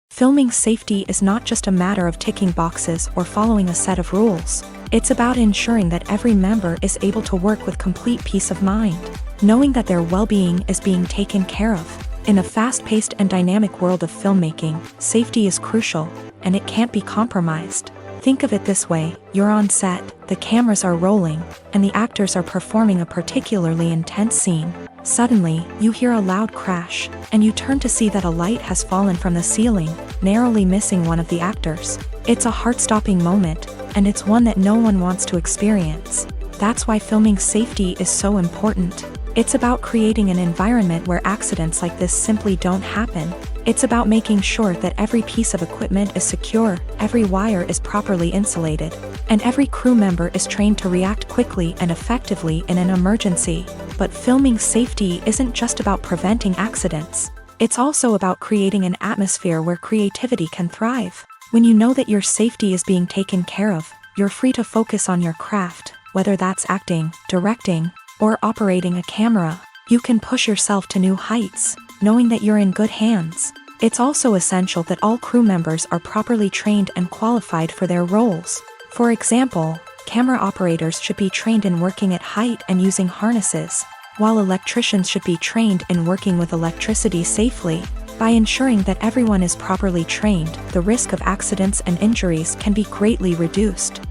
Filming safety is not just a matter of ticking boxes or following a set of rules. It's about ensuring that every member is able to work with complete peace of mind, knowing that their well-being is being taken care of. In a fast-paced and dynamic world of filmmaking, safety is crucial, and it can't be compromised. Think of it this way: you're on set, the cameras are rolling, and the actors are performing a particularly intense scene. Suddenly, you hear a loud crash, and you turn to see that a light has fallen from the ceiling, narrowly missing one of the actors. It's a heart-stopping moment, and it's one that no one wants to experience. That's why filming safety is so important. It's about creating an environment where accidents like this simply don't happen. It's about making sure that every piece of equipment is secure, every wire is properly insulated, and every crew member is trained to react quickly and effectively in an emergency. But filming safety isn't just about preventing accidents. It's also about creating an atmosphere where creativity can thrive. When you know that your safety is being taken care of, you're free to focus on your craft, whether that's acting, directing, or operating a camera. You can push yourself to new heights, knowing that you're in good hands. It's also essential that all crew members are properly trained and qualified for their roles. For example, camera operators should be trained in working at height and using harnesses, while electricians should be trained in working with electricity safely. By ensuring that everyone is properly trained, the risk of accidents and injuries can be greatly reduced.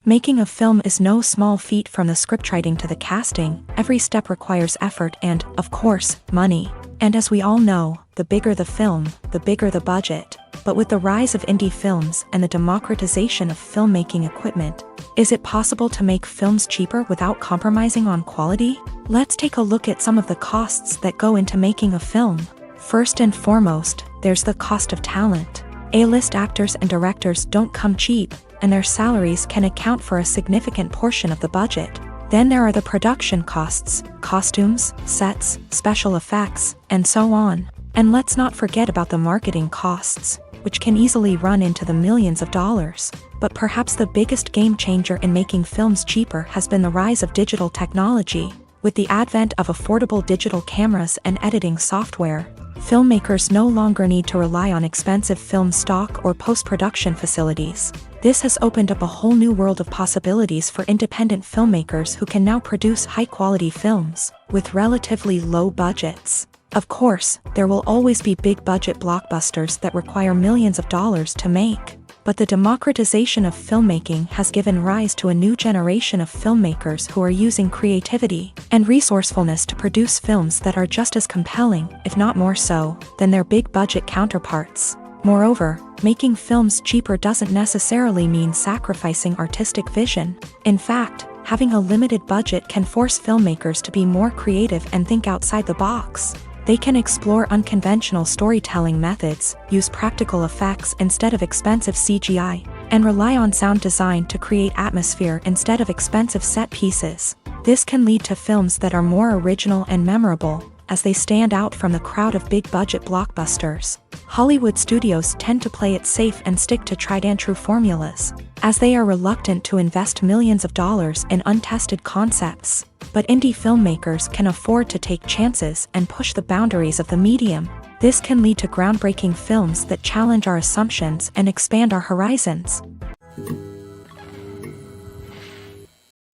Making a film is no small feat. From the scriptwriting to the casting, every step requires effort and, of course, money. And as we all know, the bigger the film, the bigger the budget. But with the rise of indie films and the democratization of filmmaking equipment, is it possible to make films cheaper without compromising on quality? Let's take a look at some of the costs that go into making a film. First and foremost, there's the cost of talent. A-list actors and directors don't come cheap, and their salaries can account for a significant portion of the budget. Then there are the production costs, costumes, sets, special effects, and so on. And let's not forget about the marketing costs, which can easily run into the millions of dollars. But perhaps the biggest game changer in making films cheaper has been the rise of digital technology. With the advent of affordable digital cameras and editing software, filmmakers no longer need to rely on expensive film stock or post-production facilities. This has opened up a whole new world of possibilities for independent filmmakers who can now produce high-quality films with relatively low budgets. Of course, there will always be big-budget blockbusters that require millions of dollars to make. But the democratization of filmmaking has given rise to a new generation of filmmakers who are using creativity and resourcefulness to produce films that are just as compelling, if not more so, than their big-budget counterparts. Moreover, making films cheaper doesn't necessarily mean sacrificing artistic vision. In fact, having a limited budget can force filmmakers to be more creative and think outside the box. They can explore unconventional storytelling methods, use practical effects instead of expensive CGI, and rely on sound design to create atmosphere instead of expensive set pieces. This can lead to films that are more original and memorable, as they stand out from the crowd of big-budget blockbusters. Hollywood studios tend to play it safe and stick to tried-and-true formulas, as they are reluctant to invest millions of dollars in untested concepts. But indie filmmakers can afford to take chances and push the boundaries of the medium. This can lead to groundbreaking films that challenge our assumptions and expand our horizons.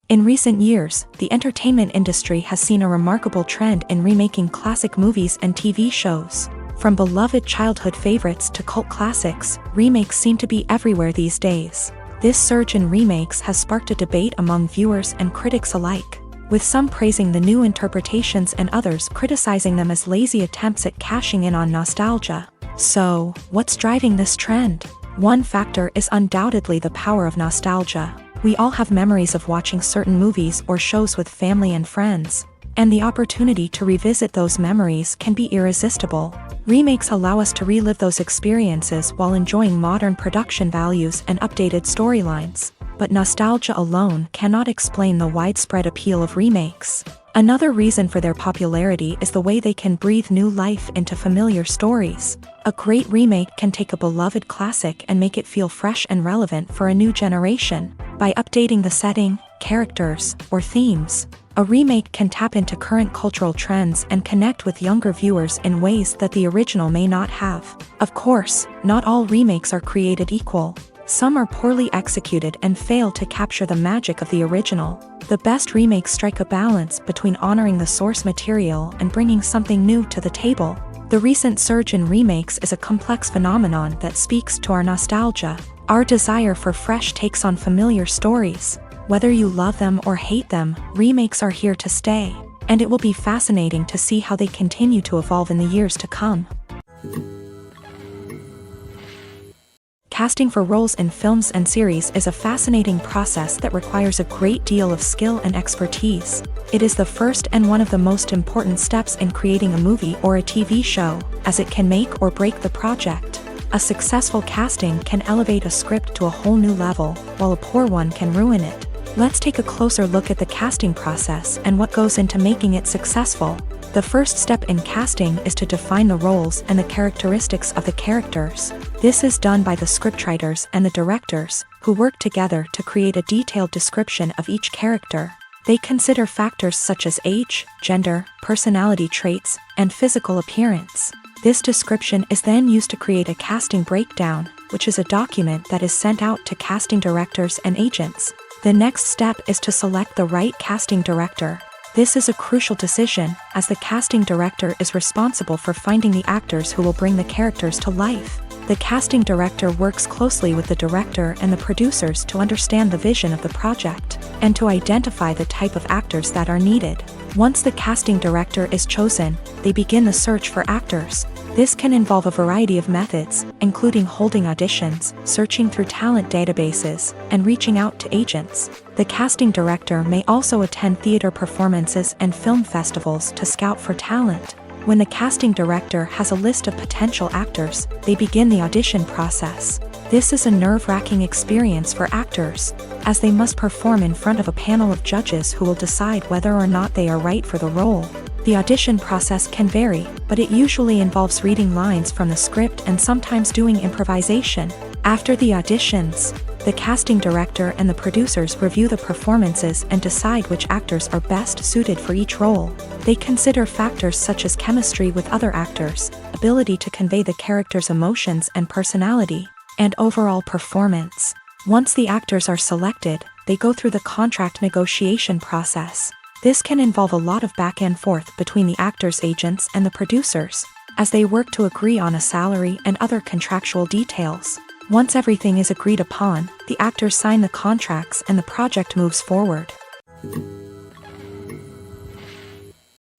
In recent years, the entertainment industry has seen a remarkable trend in remaking classic movies and TV shows. From beloved childhood favorites to cult classics, remakes seem to be everywhere these days. This surge in remakes has sparked a debate among viewers and critics alike, with some praising the new interpretations and others criticizing them as lazy attempts at cashing in on nostalgia. So, what's driving this trend? One factor is undoubtedly the power of nostalgia. We all have memories of watching certain movies or shows with family and friends, and the opportunity to revisit those memories can be irresistible. Remakes allow us to relive those experiences while enjoying modern production values and updated storylines. But nostalgia alone cannot explain the widespread appeal of remakes. Another reason for their popularity is the way they can breathe new life into familiar stories. A great remake can take a beloved classic and make it feel fresh and relevant for a new generation. By updating the setting, characters, or themes, a remake can tap into current cultural trends and connect with younger viewers in ways that the original may not have. Of course, not all remakes are created equal. Some are poorly executed and fail to capture the magic of the original. The best remakes strike a balance between honoring the source material and bringing something new to the table. The recent surge in remakes is a complex phenomenon that speaks to our nostalgia, our desire for fresh takes on familiar stories. Whether you love them or hate them, remakes are here to stay, and it will be fascinating to see how they continue to evolve in the years to come. Casting for roles in films and series is a fascinating process that requires a great deal of skill and expertise. It is the first and one of the most important steps in creating a movie or a TV show, as it can make or break the project. A successful casting can elevate a script to a whole new level, while a poor one can ruin it. Let's take a closer look at the casting process and what goes into making it successful. The first step in casting is to define the roles and the characteristics of the characters. This is done by the scriptwriters and the directors, who work together to create a detailed description of each character. They consider factors such as age, gender, personality traits, and physical appearance. This description is then used to create a casting breakdown, which is a document that is sent out to casting directors and agents. The next step is to select the right casting director. This is a crucial decision, as the casting director is responsible for finding the actors who will bring the characters to life. The casting director works closely with the director and the producers to understand the vision of the project, and to identify the type of actors that are needed. Once the casting director is chosen, they begin the search for actors. This can involve a variety of methods, including holding auditions, searching through talent databases, and reaching out to agents. The casting director may also attend theater performances and film festivals to scout for talent. When the casting director has a list of potential actors, they begin the audition process. This is a nerve-wracking experience for actors, as they must perform in front of a panel of judges who will decide whether or not they are right for the role. The audition process can vary, but it usually involves reading lines from the script and sometimes doing improvisation. After the auditions, the casting director and the producers review the performances and decide which actors are best suited for each role. They consider factors such as chemistry with other actors, ability to convey the character's emotions and personality, and overall performance. Once the actors are selected, they go through the contract negotiation process. This can involve a lot of back and forth between the actors' agents and the producers, as they work to agree on a salary and other contractual details. Once everything is agreed upon, the actors sign the contracts and the project moves forward.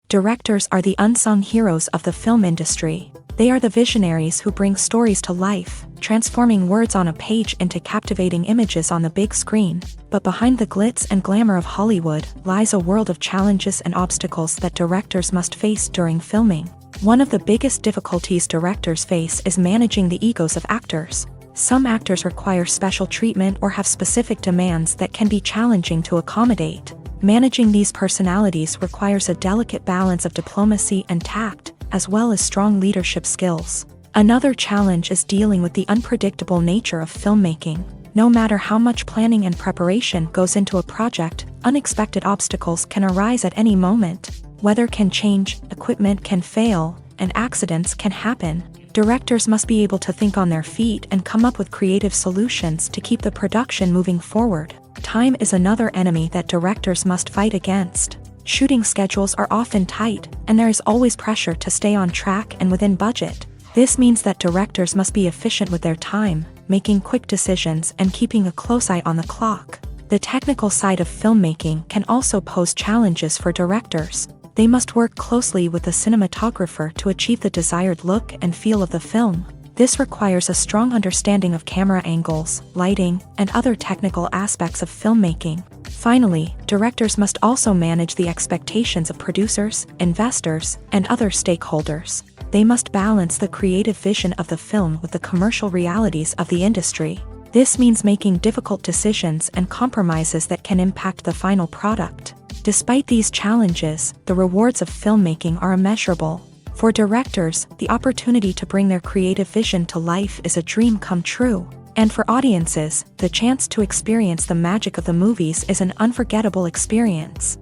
Directors are the unsung heroes of the film industry. They are the visionaries who bring stories to life, transforming words on a page into captivating images on the big screen. But behind the glitz and glamour of Hollywood lies a world of challenges and obstacles that directors must face during filming. One of the biggest difficulties directors face is managing the egos of actors. Some actors require special treatment or have specific demands that can be challenging to accommodate. Managing these personalities requires a delicate balance of diplomacy and tact, as well as strong leadership skills. Another challenge is dealing with the unpredictable nature of filmmaking. No matter how much planning and preparation goes into a project, unexpected obstacles can arise at any moment. Weather can change, equipment can fail, and accidents can happen. Directors must be able to think on their feet and come up with creative solutions to keep the production moving forward. Time is another enemy that directors must fight against. Shooting schedules are often tight, and there is always pressure to stay on track and within budget. This means that directors must be efficient with their time, making quick decisions and keeping a close eye on the clock. The technical side of filmmaking can also pose challenges for directors. They must work closely with the cinematographer to achieve the desired look and feel of the film. This requires a strong understanding of camera angles, lighting, and other technical aspects of filmmaking. Finally, directors must also manage the expectations of producers, investors, and other stakeholders. They must balance the creative vision of the film with the commercial realities of the industry. This means making difficult decisions and compromises that can impact the final product. Despite these challenges, the rewards of filmmaking are immeasurable. For directors, the opportunity to bring their creative vision to life is a dream come true. And for audiences, the chance to experience the magic of the movies is an unforgettable experience.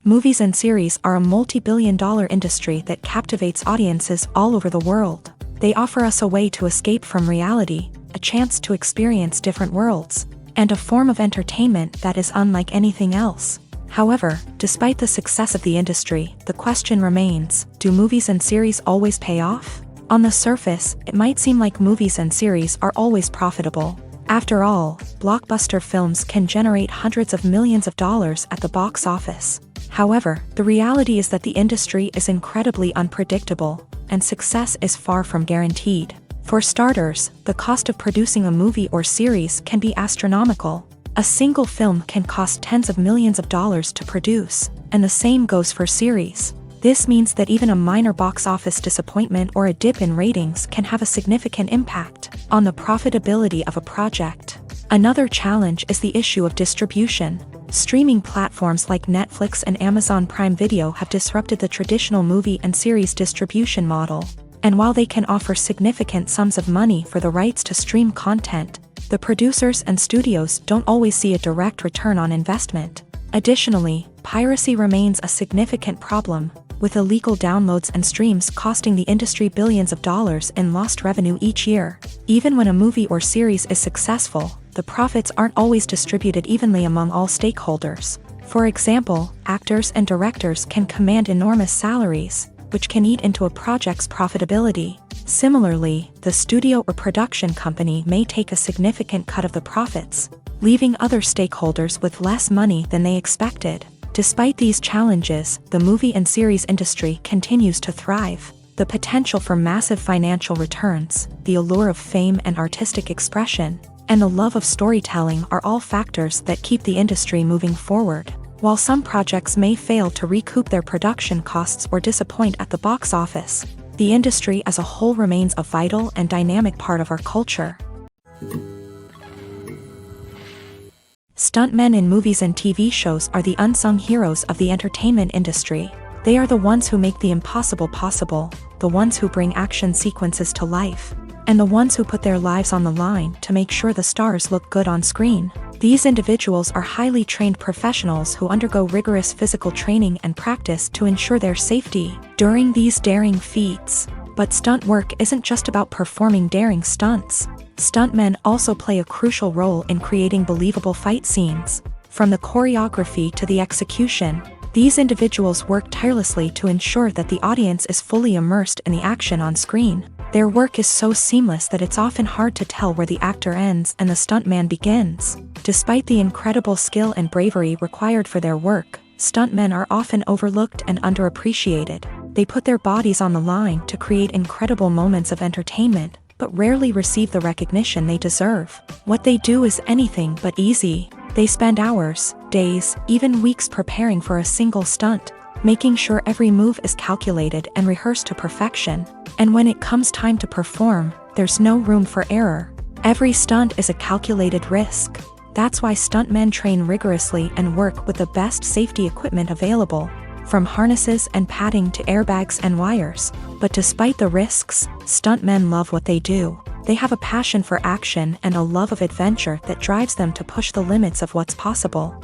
Movies and series are a multi-billion-dollar industry that captivates audiences all over the world. They offer us a way to escape from reality, a chance to experience different worlds, and a form of entertainment that is unlike anything else. However, despite the success of the industry, the question remains, do movies and series always pay off? On the surface, it might seem like movies and series are always profitable. After all, blockbuster films can generate hundreds of millions of dollars at the box office. However, the reality is that the industry is incredibly unpredictable, and success is far from guaranteed. For starters, the cost of producing a movie or series can be astronomical. A single film can cost tens of millions of dollars to produce, and the same goes for series. This means that even a minor box office disappointment or a dip in ratings can have a significant impact on the profitability of a project. Another challenge is the issue of distribution. Streaming platforms like Netflix and Amazon Prime Video have disrupted the traditional movie and series distribution model. And while they can offer significant sums of money for the rights to stream content, the producers and studios don't always see a direct return on investment. Additionally, piracy remains a significant problem, with illegal downloads and streams costing the industry billions of dollars in lost revenue each year. Even when a movie or series is successful, the profits aren't always distributed evenly among all stakeholders. For example, actors and directors can command enormous salaries, which can eat into a project's profitability. Similarly, the studio or production company may take a significant cut of the profits, leaving other stakeholders with less money than they expected. Despite these challenges, the movie and series industry continues to thrive. The potential for massive financial returns, the allure of fame and artistic expression, and the love of storytelling are all factors that keep the industry moving forward. While some projects may fail to recoup their production costs or disappoint at the box office, the industry as a whole remains a vital and dynamic part of our culture. Stuntmen in movies and TV shows are the unsung heroes of the entertainment industry. They are the ones who make the impossible possible, the ones who bring action sequences to life, and the ones who put their lives on the line to make sure the stars look good on screen. These individuals are highly trained professionals who undergo rigorous physical training and practice to ensure their safety during these daring feats. But stunt work isn't just about performing daring stunts. Stuntmen also play a crucial role in creating believable fight scenes. From the choreography to the execution, these individuals work tirelessly to ensure that the audience is fully immersed in the action on screen. Their work is so seamless that it's often hard to tell where the actor ends and the stuntman begins. Despite the incredible skill and bravery required for their work, stuntmen are often overlooked and underappreciated. They put their bodies on the line to create incredible moments of entertainment, but rarely receive the recognition they deserve. What they do is anything but easy. They spend hours, days, even weeks preparing for a single stunt, making sure every move is calculated and rehearsed to perfection. And when it comes time to perform, there's no room for error. Every stunt is a calculated risk. That's why stuntmen train rigorously and work with the best safety equipment available, from harnesses and padding to airbags and wires. But despite the risks, stuntmen love what they do. They have a passion for action and a love of adventure that drives them to push the limits of what's possible.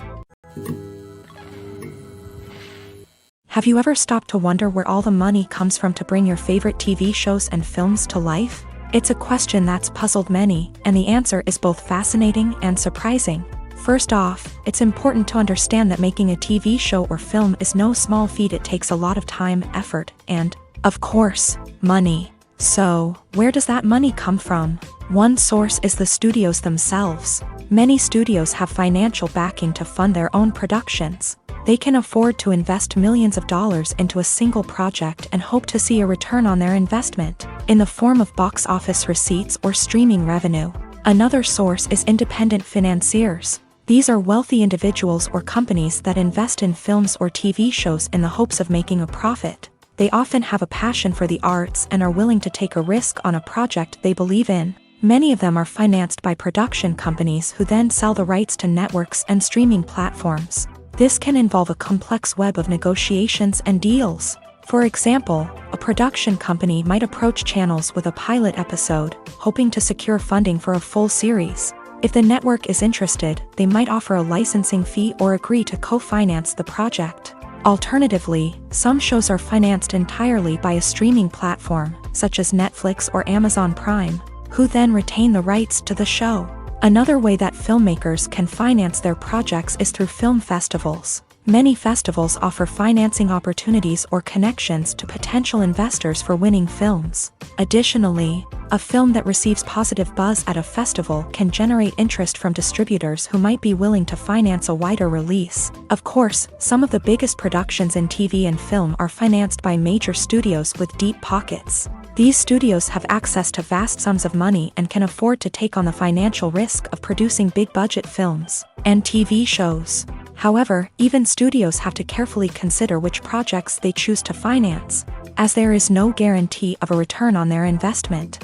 Have you ever stopped to wonder where all the money comes from to bring your favorite TV shows and films to life? It's a question that's puzzled many, and the answer is both fascinating and surprising. First off, it's important to understand that making a TV show or film is no small feat. It takes a lot of time, effort, and, of course, money. So, where does that money come from? One source is the studios themselves. Many studios have financial backing to fund their own productions. They can afford to invest millions of dollars into a single project and hope to see a return on their investment, in the form of box office receipts or streaming revenue. Another source is independent financiers. These are wealthy individuals or companies that invest in films or TV shows in the hopes of making a profit. They often have a passion for the arts and are willing to take a risk on a project they believe in. Many of them are financed by production companies who then sell the rights to networks and streaming platforms. This can involve a complex web of negotiations and deals. For example, a production company might approach channels with a pilot episode, hoping to secure funding for a full series. If the network is interested, they might offer a licensing fee or agree to co-finance the project. Alternatively, some shows are financed entirely by a streaming platform, such as Netflix or Amazon Prime, who then retain the rights to the show. Another way that filmmakers can finance their projects is through film festivals. Many festivals offer financing opportunities or connections to potential investors for winning films. Additionally, a film that receives positive buzz at a festival can generate interest from distributors who might be willing to finance a wider release. Of course, some of the biggest productions in TV and film are financed by major studios with deep pockets. These studios have access to vast sums of money and can afford to take on the financial risk of producing big-budget films and TV shows. However, even studios have to carefully consider which projects they choose to finance, as there is no guarantee of a return on their investment.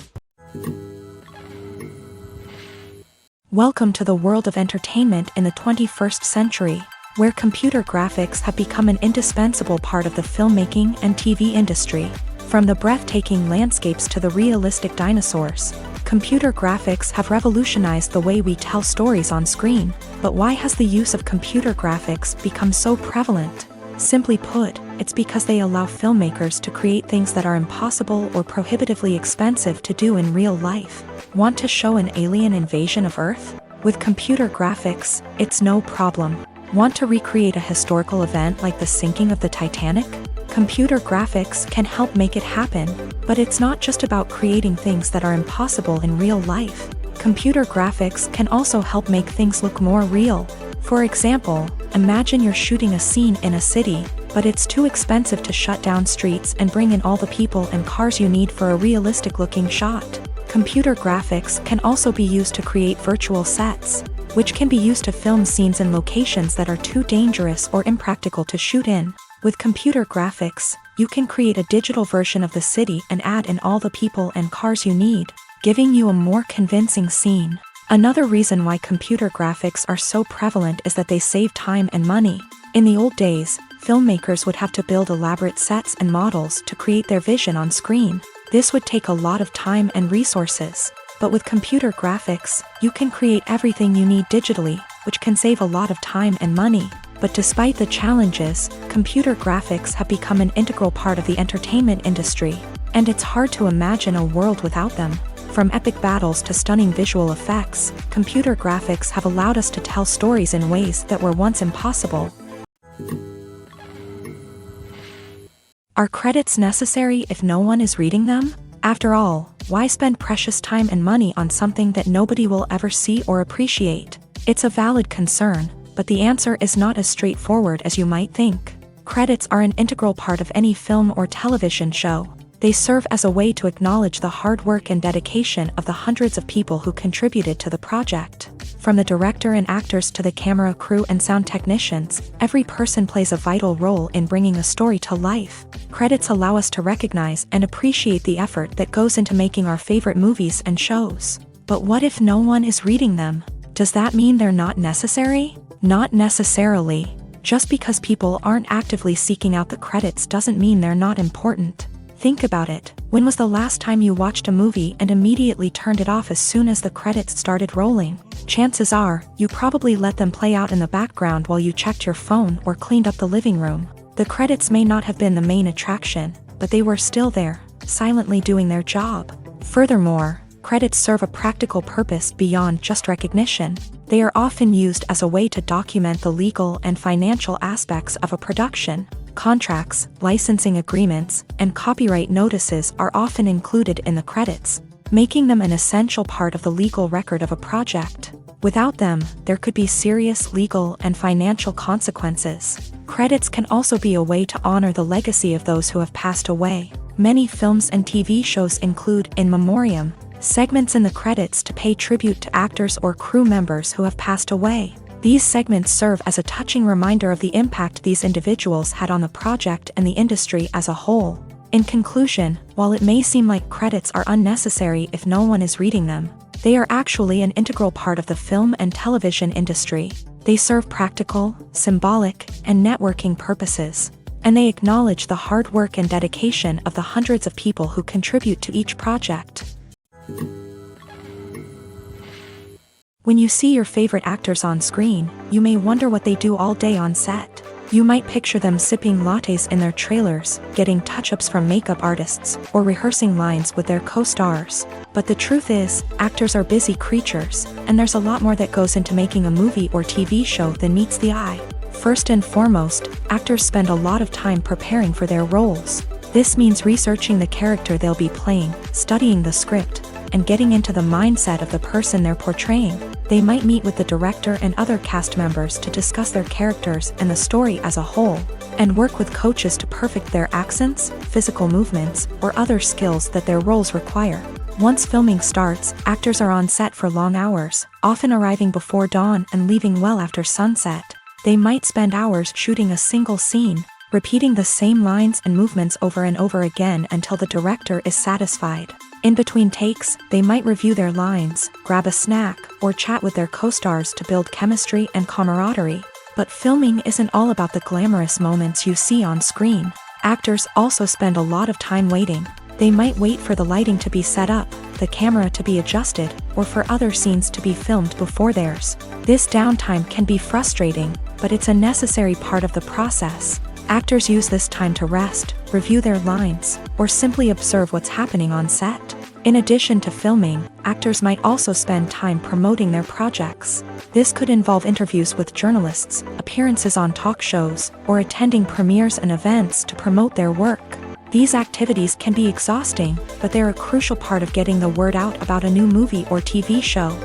Welcome to the world of entertainment in the 21st century, where computer graphics have become an indispensable part of the filmmaking and TV industry. From the breathtaking landscapes to the realistic dinosaurs, computer graphics have revolutionized the way we tell stories on screen. But why has the use of computer graphics become so prevalent? Simply put, it's because they allow filmmakers to create things that are impossible or prohibitively expensive to do in real life. Want to show an alien invasion of Earth? With computer graphics, it's no problem. Want to recreate a historical event like the sinking of the Titanic? Computer graphics can help make it happen, but it's not just about creating things that are impossible in real life. Computer graphics can also help make things look more real. For example, imagine you're shooting a scene in a city, but it's too expensive to shut down streets and bring in all the people and cars you need for a realistic-looking shot. Computer graphics can also be used to create virtual sets, which can be used to film scenes in locations that are too dangerous or impractical to shoot in. With computer graphics, you can create a digital version of the city and add in all the people and cars you need, giving you a more convincing scene. Another reason why computer graphics are so prevalent is that they save time and money. In the old days, filmmakers would have to build elaborate sets and models to create their vision on screen. This would take a lot of time and resources. But with computer graphics, you can create everything you need digitally, which can save a lot of time and money. But despite the challenges, computer graphics have become an integral part of the entertainment industry, and it's hard to imagine a world without them. From epic battles to stunning visual effects, computer graphics have allowed us to tell stories in ways that were once impossible. Are credits necessary if no one is reading them? After all, why spend precious time and money on something that nobody will ever see or appreciate? It's a valid concern, but the answer is not as straightforward as you might think. Credits are an integral part of any film or television show. They serve as a way to acknowledge the hard work and dedication of the hundreds of people who contributed to the project. From the director and actors to the camera crew and sound technicians, every person plays a vital role in bringing a story to life. Credits allow us to recognize and appreciate the effort that goes into making our favorite movies and shows. But what if no one is reading them? Does that mean they're not necessary? Not necessarily. Just because people aren't actively seeking out the credits doesn't mean they're not important. Think about it. When was the last time you watched a movie and immediately turned it off as soon as the credits started rolling? Chances are, you probably let them play out in the background while you checked your phone or cleaned up the living room. The credits may not have been the main attraction, but they were still there, silently doing their job. Furthermore, credits serve a practical purpose beyond just recognition. They are often used as a way to document the legal and financial aspects of a production. Contracts, licensing agreements, and copyright notices are often included in the credits, making them an essential part of the legal record of a project. Without them, there could be serious legal and financial consequences. Credits can also be a way to honor the legacy of those who have passed away. Many films and TV shows include in memoriam segments in the credits to pay tribute to actors or crew members who have passed away. These segments serve as a touching reminder of the impact these individuals had on the project and the industry as a whole. In conclusion, while it may seem like credits are unnecessary if no one is reading them, they are actually an integral part of the film and television industry. They serve practical, symbolic, and networking purposes, and they acknowledge the hard work and dedication of the hundreds of people who contribute to each project. When you see your favorite actors on screen, you may wonder what they do all day on set. You might picture them sipping lattes in their trailers, getting touch-ups from makeup artists, or rehearsing lines with their co-stars. But the truth is, actors are busy creatures, and there's a lot more that goes into making a movie or TV show than meets the eye. First and foremost, actors spend a lot of time preparing for their roles. This means researching the character they'll be playing, studying the script, and getting into the mindset of the person they're portraying. They might meet with the director and other cast members to discuss their characters and the story as a whole, and work with coaches to perfect their accents, physical movements, or other skills that their roles require. Once filming starts, actors are on set for long hours, often arriving before dawn and leaving well after sunset. They might spend hours shooting a single scene, repeating the same lines and movements over and over again until the director is satisfied. In between takes, they might review their lines, grab a snack, or chat with their co-stars to build chemistry and camaraderie. But filming isn't all about the glamorous moments you see on screen. Actors also spend a lot of time waiting. They might wait for the lighting to be set up, the camera to be adjusted, or for other scenes to be filmed before theirs. This downtime can be frustrating, but it's a necessary part of the process. Actors use this time to rest, review their lines, or simply observe what's happening on set. In addition to filming, actors might also spend time promoting their projects. This could involve interviews with journalists, appearances on talk shows, or attending premieres and events to promote their work. These activities can be exhausting, but they're a crucial part of getting the word out about a new movie or TV show.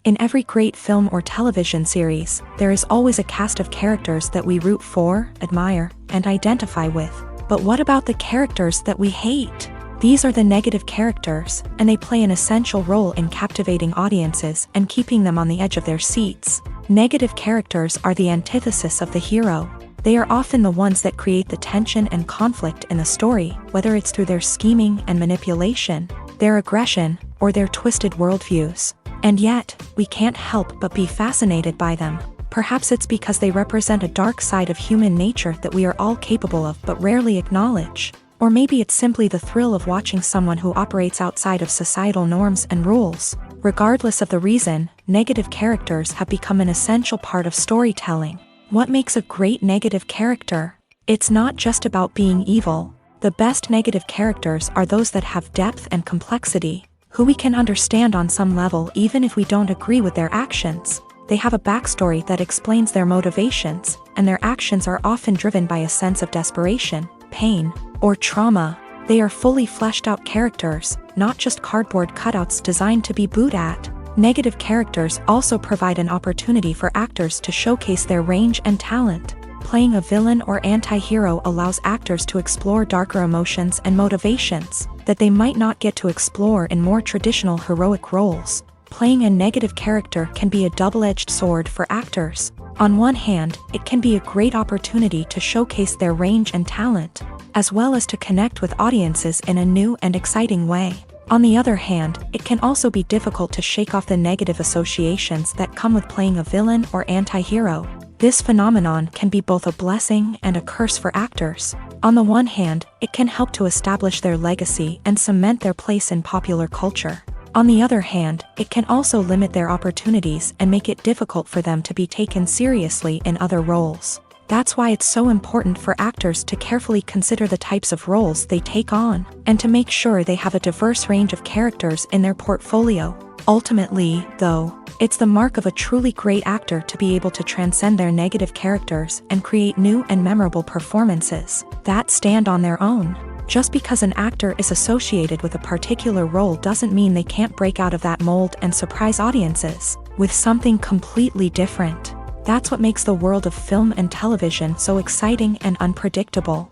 In every great film or television series, there is always a cast of characters that we root for, admire, and identify with. But what about the characters that we hate? These are the negative characters, and they play an essential role in captivating audiences and keeping them on the edge of their seats. Negative characters are the antithesis of the hero. They are often the ones that create the tension and conflict in the story, whether it's through their scheming and manipulation, their aggression, or their twisted worldviews. And yet, we can't help but be fascinated by them. Perhaps it's because they represent a dark side of human nature that we are all capable of but rarely acknowledge. Or maybe it's simply the thrill of watching someone who operates outside of societal norms and rules. Regardless of the reason, negative characters have become an essential part of storytelling. What makes a great negative character? It's not just about being evil. The best negative characters are those that have depth and complexity, who we can understand on some level even if we don't agree with their actions. They have a backstory that explains their motivations, and their actions are often driven by a sense of desperation, pain, or trauma. They are fully fleshed out characters, not just cardboard cutouts designed to be booed at. Negative characters also provide an opportunity for actors to showcase their range and talent. Playing a villain or anti-hero allows actors to explore darker emotions and motivations that they might not get to explore in more traditional heroic roles. Playing a negative character can be a double-edged sword for actors. On one hand, it can be a great opportunity to showcase their range and talent, as well as to connect with audiences in a new and exciting way. On the other hand, it can also be difficult to shake off the negative associations that come with playing a villain or anti-hero. This phenomenon can be both a blessing and a curse for actors. On the one hand, it can help to establish their legacy and cement their place in popular culture. On the other hand, it can also limit their opportunities and make it difficult for them to be taken seriously in other roles. That's why it's so important for actors to carefully consider the types of roles they take on, and to make sure they have a diverse range of characters in their portfolio. Ultimately, though, it's the mark of a truly great actor to be able to transcend their negative characters and create new and memorable performances that stand on their own. Just because an actor is associated with a particular role doesn't mean they can't break out of that mold and surprise audiences with something completely different. That's what makes the world of film and television so exciting and unpredictable.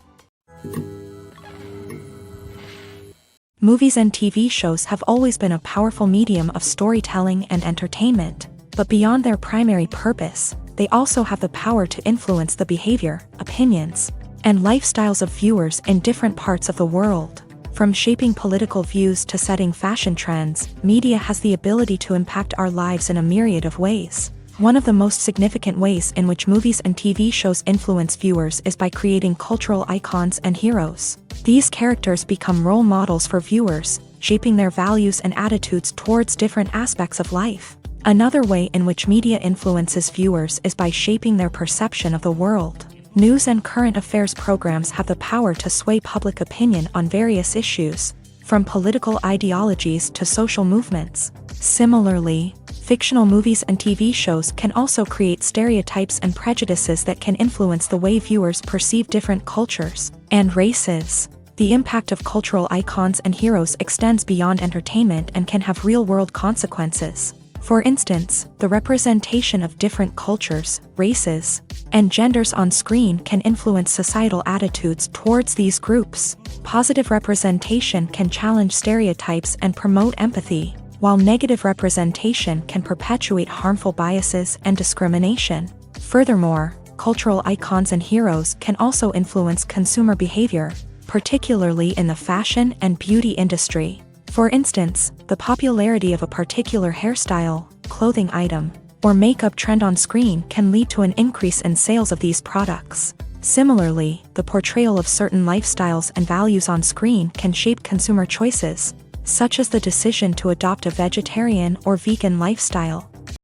Movies and TV shows have always been a powerful medium of storytelling and entertainment, but beyond their primary purpose, they also have the power to influence the behavior, opinions, and lifestyles of viewers in different parts of the world. From shaping political views to setting fashion trends, media has the ability to impact our lives in a myriad of ways. One of the most significant ways in which movies and TV shows influence viewers is by creating cultural icons and heroes. These characters become role models for viewers, shaping their values and attitudes towards different aspects of life. Another way in which media influences viewers is by shaping their perception of the world. News and current affairs programs have the power to sway public opinion on various issues, from political ideologies to social movements. Similarly, fictional movies and TV shows can also create stereotypes and prejudices that can influence the way viewers perceive different cultures and races. The impact of cultural icons and heroes extends beyond entertainment and can have real-world consequences. For instance, the representation of different cultures, races, and genders on screen can influence societal attitudes towards these groups. Positive representation can challenge stereotypes and promote empathy, while negative representation can perpetuate harmful biases and discrimination. Furthermore, cultural icons and heroes can also influence consumer behavior, particularly in the fashion and beauty industry. For instance, the popularity of a particular hairstyle, clothing item, or makeup trend on screen can lead to an increase in sales of these products. Similarly, the portrayal of certain lifestyles and values on screen can shape consumer choices, such as the decision to adopt a vegetarian or vegan lifestyle.